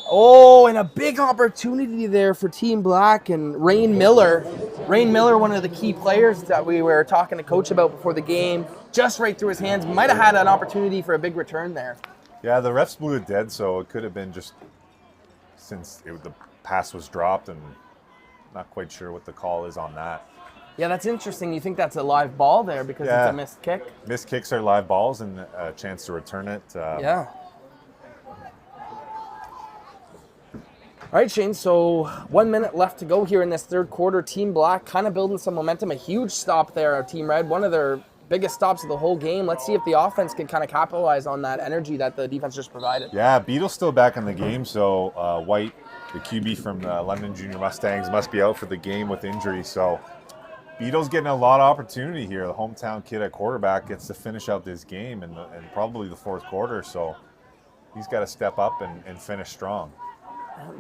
Oh, and a big opportunity there for Team Black and Rain Miller. Rain Miller, one of the key players that we were talking to Coach about before the game, just right through his hands. Might have had an opportunity for a big return there. Yeah, the refs blew it dead, so it could have been just since the pass was dropped, and not quite sure what the call is on that. Yeah, that's interesting. You think that's a live ball there because it's a missed kick? Missed kicks are live balls and a chance to return it. Yeah. All right, Shane, so 1 minute left to go here in this third quarter. Team Black kind of building some momentum. A huge stop there, Team Red, one of their biggest stops of the whole game. Let's see if the offense can kind of capitalize on that energy that the defense just provided. Yeah, Beadle's still back in the game, so White, the QB from the London Junior Mustangs, must be out for the game with injury. So Beadle's getting a lot of opportunity here. The hometown kid at quarterback gets to finish out this game in probably the fourth quarter, so he's got to step up and finish strong.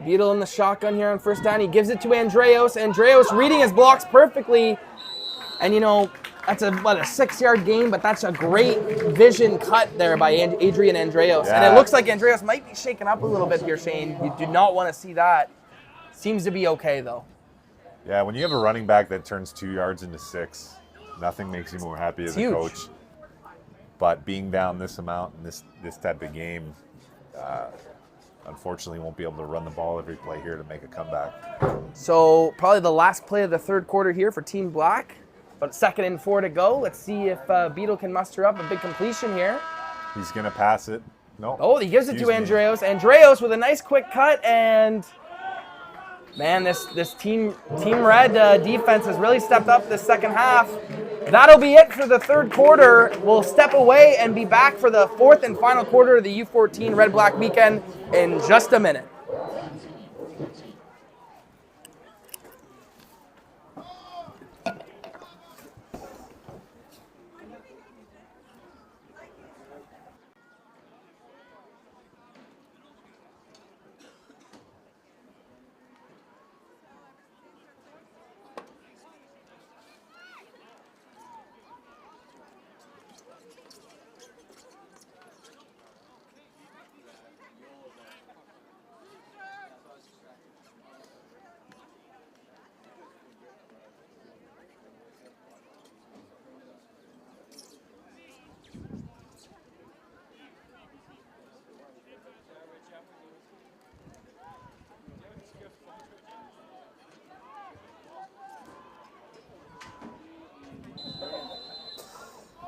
Beadle in the shotgun here on first down. He gives it to Andreos. Andreos reading his blocks perfectly. And, you know, that's a 6-yard gain, but that's a great vision cut there by Adrian Andreos. Yeah. And it looks like Andreos might be shaken up a little bit here, Shane. You do not want to see that. Seems to be okay, though. Yeah, when you have a running back that turns 2 yards into 6, nothing makes you more happy as a coach. But being down this amount in this type of game, unfortunately won't be able to run the ball every play here to make a comeback. So probably the last play of the third quarter here for Team Black. But 2nd and 4 to go. Let's see if Beadle can muster up a big completion here. He's going to pass it. No. Oh, he gives it to Andreos. Andreos with a nice quick cut, and man, this Team Red defense has really stepped up this second half. That'll be it for the third quarter. We'll step away and be back for the 4th and final quarter of the U14 Red-Black weekend in just a minute.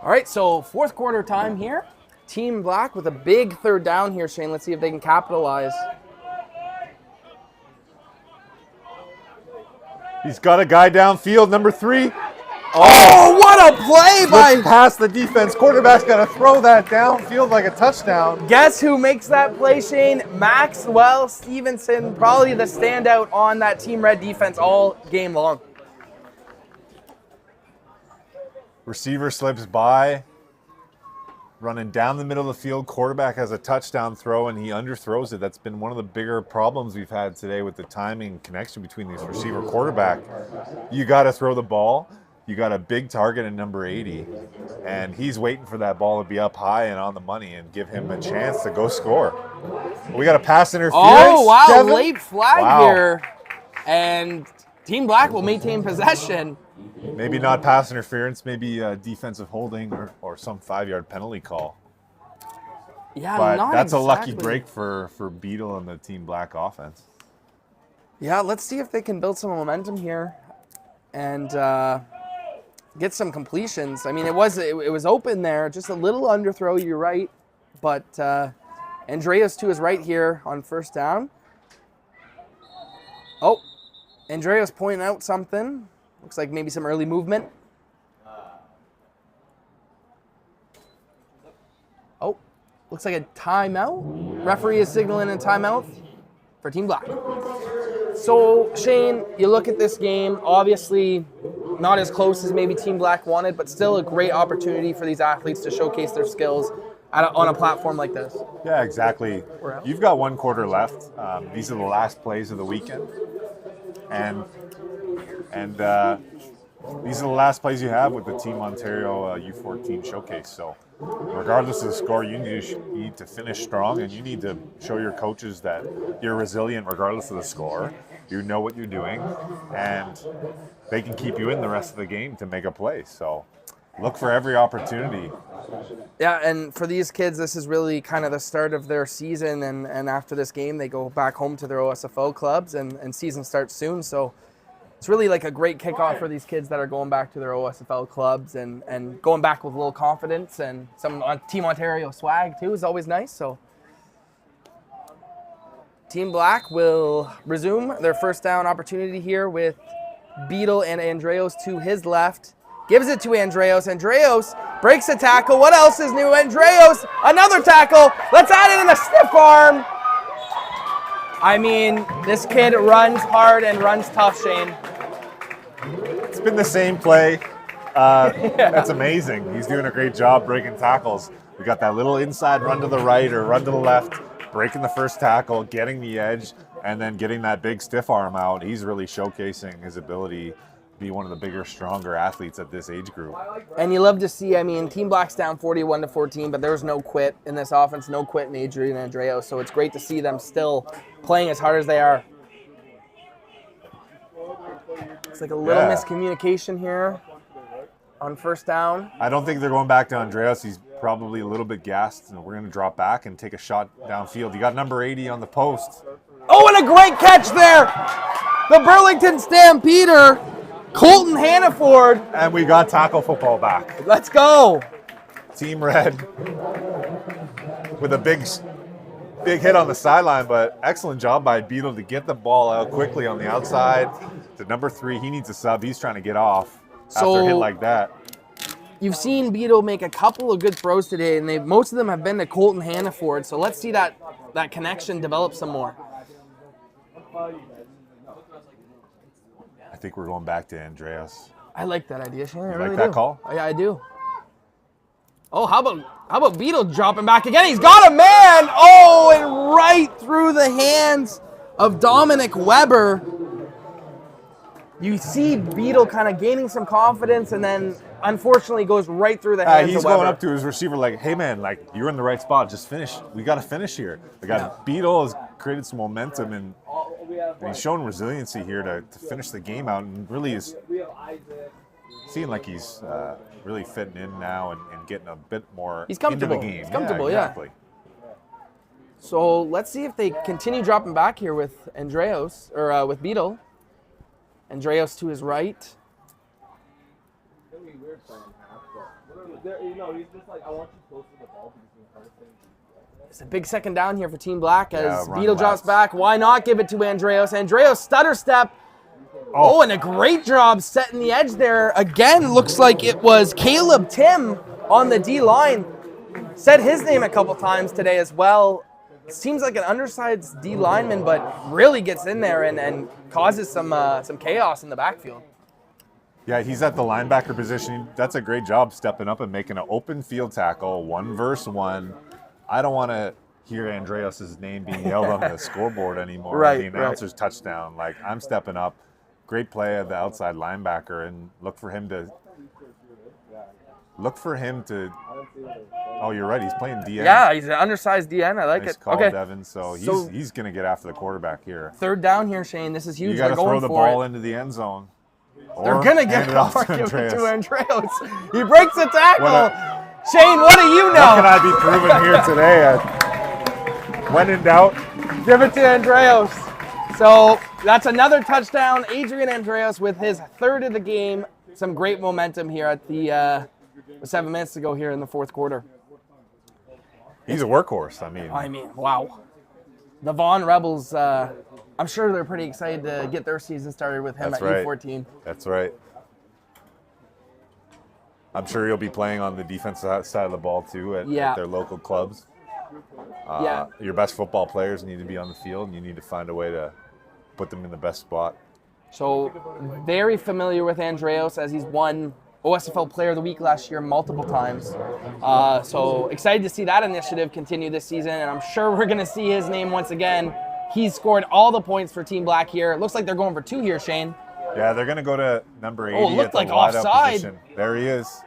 All right, so fourth quarter time here. Team Black with a big third down here, Shane. Let's see if they can capitalize. He's got a guy downfield, number 3. Oh, what a play by... Past the defense. Quarterback's got to throw that downfield like a touchdown. Guess who makes that play, Shane? Maxwell Stevenson, probably the standout on that Team Red defense all game long. Receiver slips by, running down the middle of the field. Quarterback has a touchdown throw, and he underthrows it. That's been one of the bigger problems we've had today with the timing connection between these receiver quarterback. You got to throw the ball. You got a big target in number 80, and he's waiting for that ball to be up high and on the money and give him a chance to go score. We got a pass interference. Oh, wow, Kevin. late flag here. And Team Black will maintain possession. Maybe not pass interference, maybe defensive holding or some 5-yard penalty call. Yeah, but not that's exactly. a lucky break for Beetle and the Team Black offense. Yeah, let's see if they can build some momentum here and get some completions. I mean, it was open there, just a little underthrow, you're right. But Andreas to his right here on first down. Oh, Andreas pointing out something. Looks like maybe some early movement. Oh, looks like a timeout. Referee is signaling a timeout for Team Black. So, Shane, you look at this game, obviously not as close as maybe Team Black wanted, but still a great opportunity for these athletes to showcase their skills on a platform like this. Yeah, exactly. You've got 1 quarter left. These are the last plays of the weekend. And these are the last plays you have with the Team Ontario U14 showcase. So regardless of the score, you need to finish strong, and you need to show your coaches that you're resilient regardless of the score. You know what you're doing, and they can keep you in the rest of the game to make a play. So look for every opportunity. Yeah, and for these kids, this is really kind of the start of their season, and after this game, they go back home to their OSFO clubs, and season starts soon. So it's really like a great kickoff for these kids that are going back to their OSFL clubs and going back with a little confidence, and some Team Ontario swag too is always nice. So Team Black will resume their first down opportunity here with Beetle and Andreos to his left. Gives it to Andreos. Andreos breaks a tackle. What else is new? Andreos, another tackle. Let's add it in a stiff arm. I mean, this kid runs hard and runs tough, Shane. It's been the same play. That's amazing. He's doing a great job breaking tackles. We got that little inside run to the right or run to the left, breaking the first tackle, getting the edge, and then getting that big stiff arm out. He's really showcasing his ability to be one of the bigger, stronger athletes at this age group. And you love to see, I mean, Team Black's down 41-14, but there was no quit in this offense, no quit in Adrian and Andreo, so it's great to see them still playing as hard as they are. It's like a little miscommunication here on first down. I don't think they're going back to Andreas. He's probably a little bit gassed, and we're going to drop back and take a shot downfield. You got number 80 on the post. Oh, and a great catch there! The Burlington Stampeder, Colton Hannaford. And we got tackle football back. Let's go. Team Red with a big hit on the sideline, but excellent job by Beetle to get the ball out quickly on the outside to number 3. He needs a sub. He's trying to get off after a hit like that. You've seen Beetle make a couple of good throws today, and most of them have been to Colton Hannaford, so let's see that connection develop some more. I think we're going back to Andreas. I like that idea, Shane. I You really like that do. call? Yeah, I do. Oh, how about Beetle dropping back again? He's got a man! Oh, and right through the hands of Dominic Weber. You see Beetle kind of gaining some confidence, and then unfortunately goes right through the hands He's of Weber. going up to his receiver like, hey man, like you're in the right spot. Just finish. We got to finish here. Beetle has created some momentum, and he's shown resiliency here to finish the game out, and really is seeing like he's really fitting in now and getting a bit more He's comfortable. into the game. He's comfortable, exactly. So let's see if they continue dropping back here with Andreos, or with Beetle. Andreos to his right. It's a big second down here for Team Black as run Beetle drops left. back. Why not give it to Andreos? Andreos stutter step. Oh, and a great job setting the edge there. Again, looks like it was Caleb Tim on the D-line. Said his name a couple times today as well. Seems like an undersized D lineman, but really gets in there and causes some chaos in the backfield. Yeah, he's at the linebacker position. That's a great job stepping up and making an open field tackle, 1v1. I don't want to hear Andreas' name being yelled on the scoreboard anymore. Right, The announcer's touchdown. Like, I'm stepping up. Great play of the outside linebacker, and look for him to. Oh, you're right. He's playing DN. Yeah, he's an undersized DN. I like Nice it. call, Okay. Devin. So So- he's going to get after the quarterback here. Third down here, Shane. This is huge. You got to They're going throw the for ball it. into the end zone. They're Or gonna hand get it it off off to to Andreas. Andreos. He breaks the tackle. What Shane, what do you know? What can I be proven here today? When in doubt, Give it to Andreos. So that's another touchdown. Adrian Andreos with his third of the game. Some great momentum here at the 7 minutes to go here in the fourth quarter. he's a workhorse. I mean, Wow. The Vaughn Rebels, I'm sure they're pretty excited to get their season started with him That's at right. U14. That's right. I'm sure he'll be playing on the defensive side of the ball too at their local clubs. Your best football players need to be on the field, and you need to find a way to put them in the best spot. So very familiar with Andreos as he's won OSFL Player of the Week last year multiple times. So excited to see that initiative continue this season, and I'm sure we're going to see his name once again. He's scored all the points for Team Black here. It looks like they're going for 2 here, Shane. Yeah, they're going to go to number 80 Oh, it looked at the like wideout offside. position. There he is.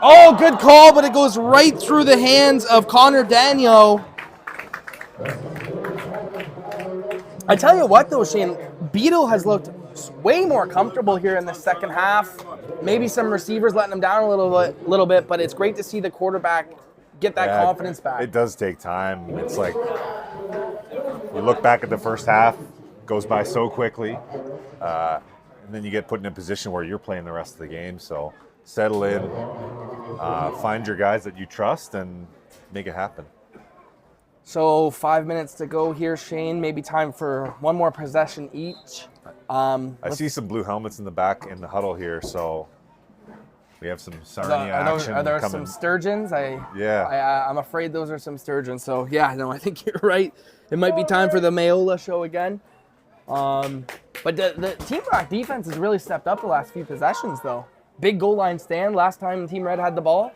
Oh, good call, but it goes right through the hands of Connor Daniel. I tell you what, though, Shane, Beetle has looked way more comfortable here in the second half. Maybe some receivers letting him down a little bit, but it's great to see the quarterback get that confidence back. It does take time. It's like you look back at the first half, goes by so quickly, and then you get put in a position where you're playing the rest of the game. So settle in, find your guys that you trust, and make it happen. So 5 minutes to go here, Shane. Maybe time for one more possession each. I see some blue helmets in the back in the huddle here, so we have some Sarnia action Are there coming. some sturgeons? Yeah. I'm afraid those are some sturgeons. So yeah, no, I think you're right. It might be time for the Mayola show again. But the Team Rock defense has really stepped up the last few possessions, though. Big goal line stand last time Team Red had the ball.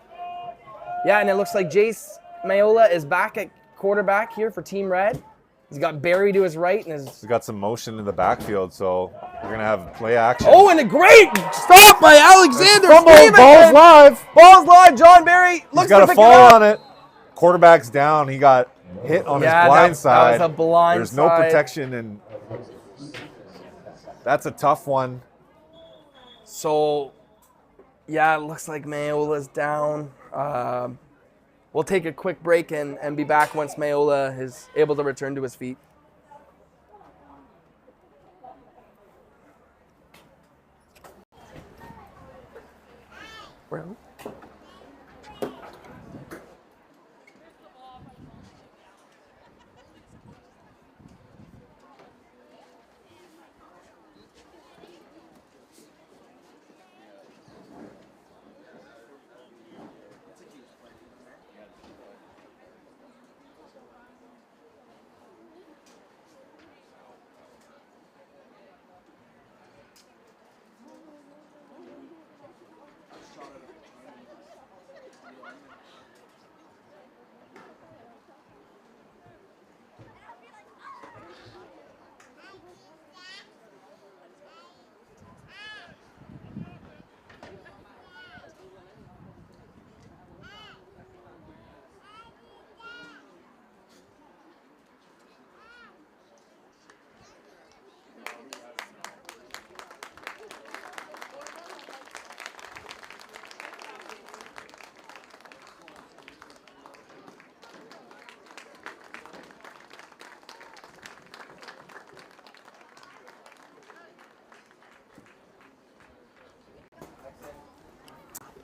Yeah, and it looks like Jace Mayola is back at quarterback here for Team Red. He's got Barry to his right and He's got some motion in the backfield, so we're going to have play action. Oh, and a great stop by Alexander. Fumble, Stevenson. ball's live. Ball's live. John Barry looks He's got to a pick fall it up. on it. Quarterback's down. He got hit on his blind side. That was a blind There's no side. protection, and that's a tough one. So, yeah, it looks like Mayola's down. We'll take a quick break and be back once Mayola is able to return to his feet. Bro.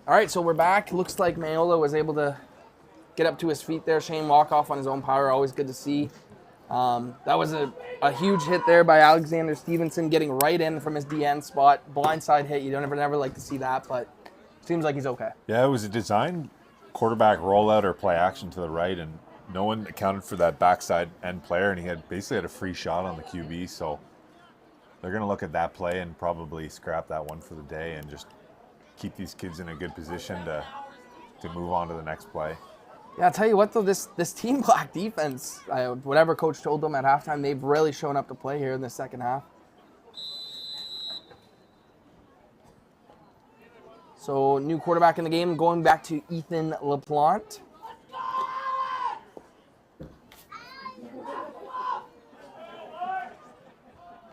All right, so we're back. Looks like Mayola was able to get up to his feet there. Shane walk off on his own power, always good to see. That was a huge hit there by Alexander Stevenson, getting right in from his DN spot. Blindside hit. You don't never like to see that, but seems like he's okay. Yeah, it was a design quarterback rollout or play action to the right, and no one accounted for that backside end player, and he basically had a free shot on the QB, so they're going to look at that play and probably scrap that one for the day and just keep these kids in a good position to move on to the next play. Yeah, I'll tell you what, though, this Team Black defense, whatever coach told them at halftime, they've really shown up to play here in the second half. So, new quarterback in the game, going back to Ethan LaPlante.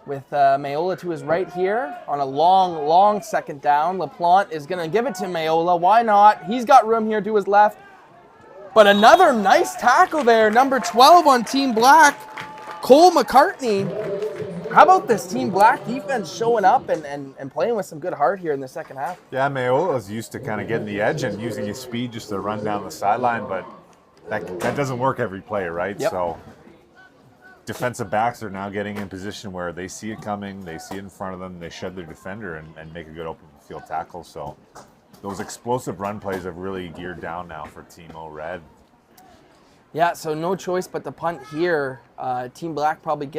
With Mayola to his right here on a long second down. LaPlante is going to give it to Mayola. Why not? He's got room here to his left. But another nice tackle there, number 12 on Team Black, Cole McCartney. How about this Team Black defense showing up and playing with some good heart here in the second half? Yeah, Mayola is used to kind of getting the edge and using his speed just to run down the sideline, but that doesn't work every play, right? Yep. So defensive backs are now getting in position where they see it coming, they see it in front of them, they shed their defender and make a good open field tackle. So those explosive run plays have really geared down now for Team O Red. Yeah, so no choice but to punt here. Team Black probably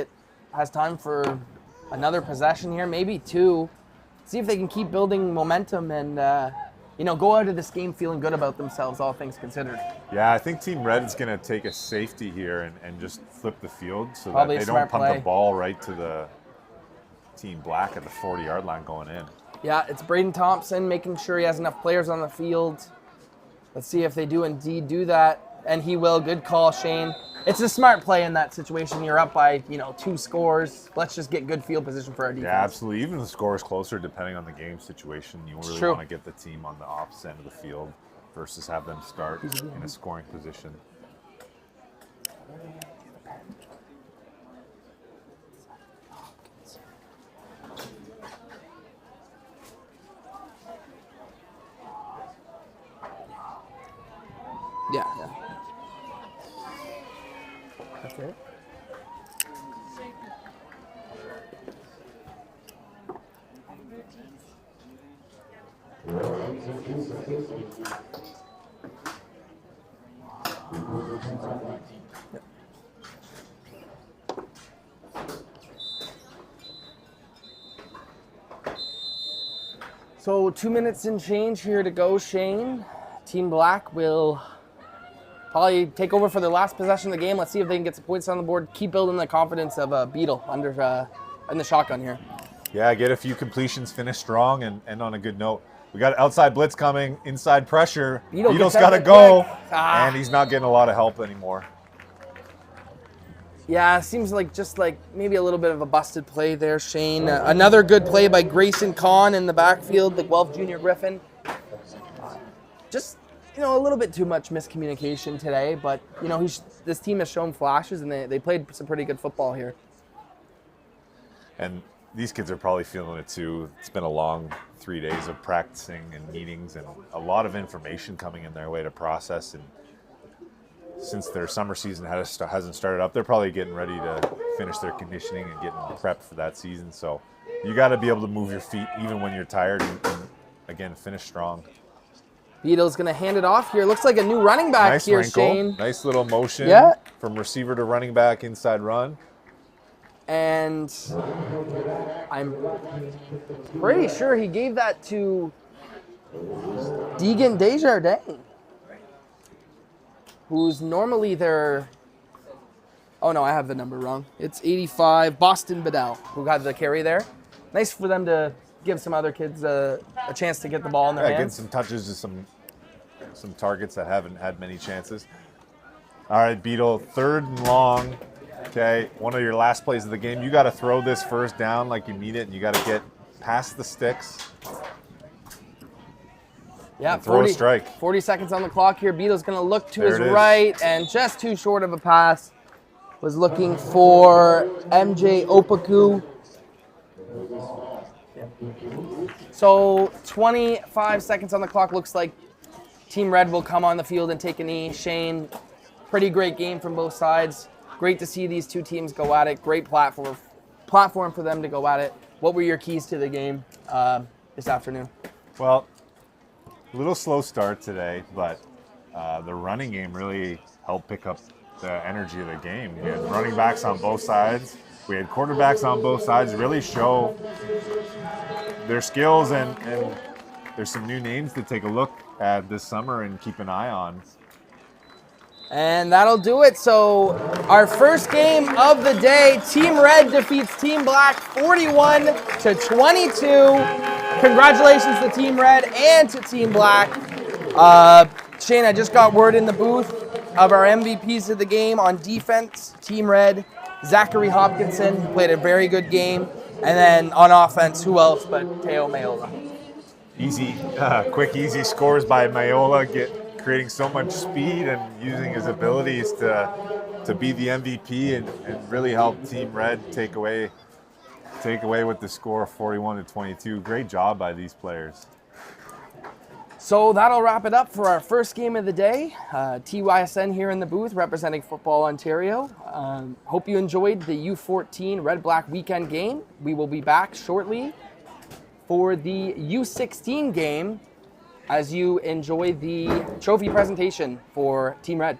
has time for another possession here, maybe two. See if they can keep building momentum and go out of this game feeling good about themselves, all things considered. Yeah, I think Team Red is going to take a safety here and just flip the field so Probably that they a don't smart punt play. the ball right to the Team Black at the 40-yard line going in. Yeah, it's Braden Thompson making sure he has enough players on the field. Let's see if they do indeed do that. And he will. Good call, Shane. It's a smart play in that situation. You're up by, 2 scores. Let's just get good field position for our defense. Yeah, absolutely. Even the score is closer depending on the game situation. You really true. want to get the team on the opposite end of the field versus have them start in a scoring position. Yeah. That's it. So 2 minutes and change here to go, Shane. Team Black will probably take over for the last possession of the game. Let's see if they can get some points on the board. Keep building the confidence of Beetle in the shotgun here. Yeah, get a few completions, finish strong, and end on a good note. We got outside blitz coming, inside pressure. Beetle's got to go, and he's not getting a lot of help anymore. Yeah, seems like maybe a little bit of a busted play there, Shane. Another good play by Grayson Kahn in the backfield, the Guelph Junior Griffin. Just, a little bit too much miscommunication today, but, this team has shown flashes, and they played some pretty good football here. And these kids are probably feeling it too. It's been a long 3 days of practicing and meetings and a lot of information coming in their way to process. And since their summer season hasn't started up, they're probably getting ready to finish their conditioning and getting prepped for that season. So you got to be able to move your feet even when you're tired and again, finish strong. Beetle's going to hand it off here. Looks like a new running back Nice here, wrinkle. Shane. Nice little motion from receiver to running back, inside run. And I'm pretty sure he gave that to Deegan Desjardins, who's normally their... Oh, no, I have the number wrong. It's 85, Boston Bedell, who got the carry there. Nice for them to give some other kids a chance to get the ball in their Get hands. some touches to some targets that haven't had many chances. All right, Beetle, 3rd and long. Okay, one of your last plays of the game. You got to throw this first down like you mean it, and you got to get past the sticks. Yeah, throw a strike. 40 seconds on the clock here. Beetle's going to look to his right, and just too short of a pass. Was looking for MJ Opoku. So 25 seconds on the clock. Looks like Team Red will come on the field and take a knee. Shane, pretty great game from both sides. Great to see these two teams go at it. Great platform for them to go at it. What were your keys to the game this afternoon? Well, a little slow start today, but the running game really helped pick up the energy of the game. We had running backs on both sides. We had quarterbacks on both sides really show their skills, and there's some new names to take a look at this summer and keep an eye on. And that'll do it. So our first game of the day, Team Red defeats Team Black 41-22. Congratulations to Team Red and to Team Black. Shane, I just got word in the booth of our MVPs of the game. On defense, Team Red, Zachary Hopkinson played a very good game. And then on offense, who else but Teo Mayola? Easy, quick, easy scores by Mayola, creating so much speed and using his abilities to be the MVP and really help Team Red take away with the score of 41-22. Great job by these players. So that'll wrap it up for our first game of the day. TYSN here in the booth representing Football Ontario. Hope you enjoyed the U14 Red-Black weekend game. We will be back shortly for the U16 game as you enjoy the trophy presentation for Team Red.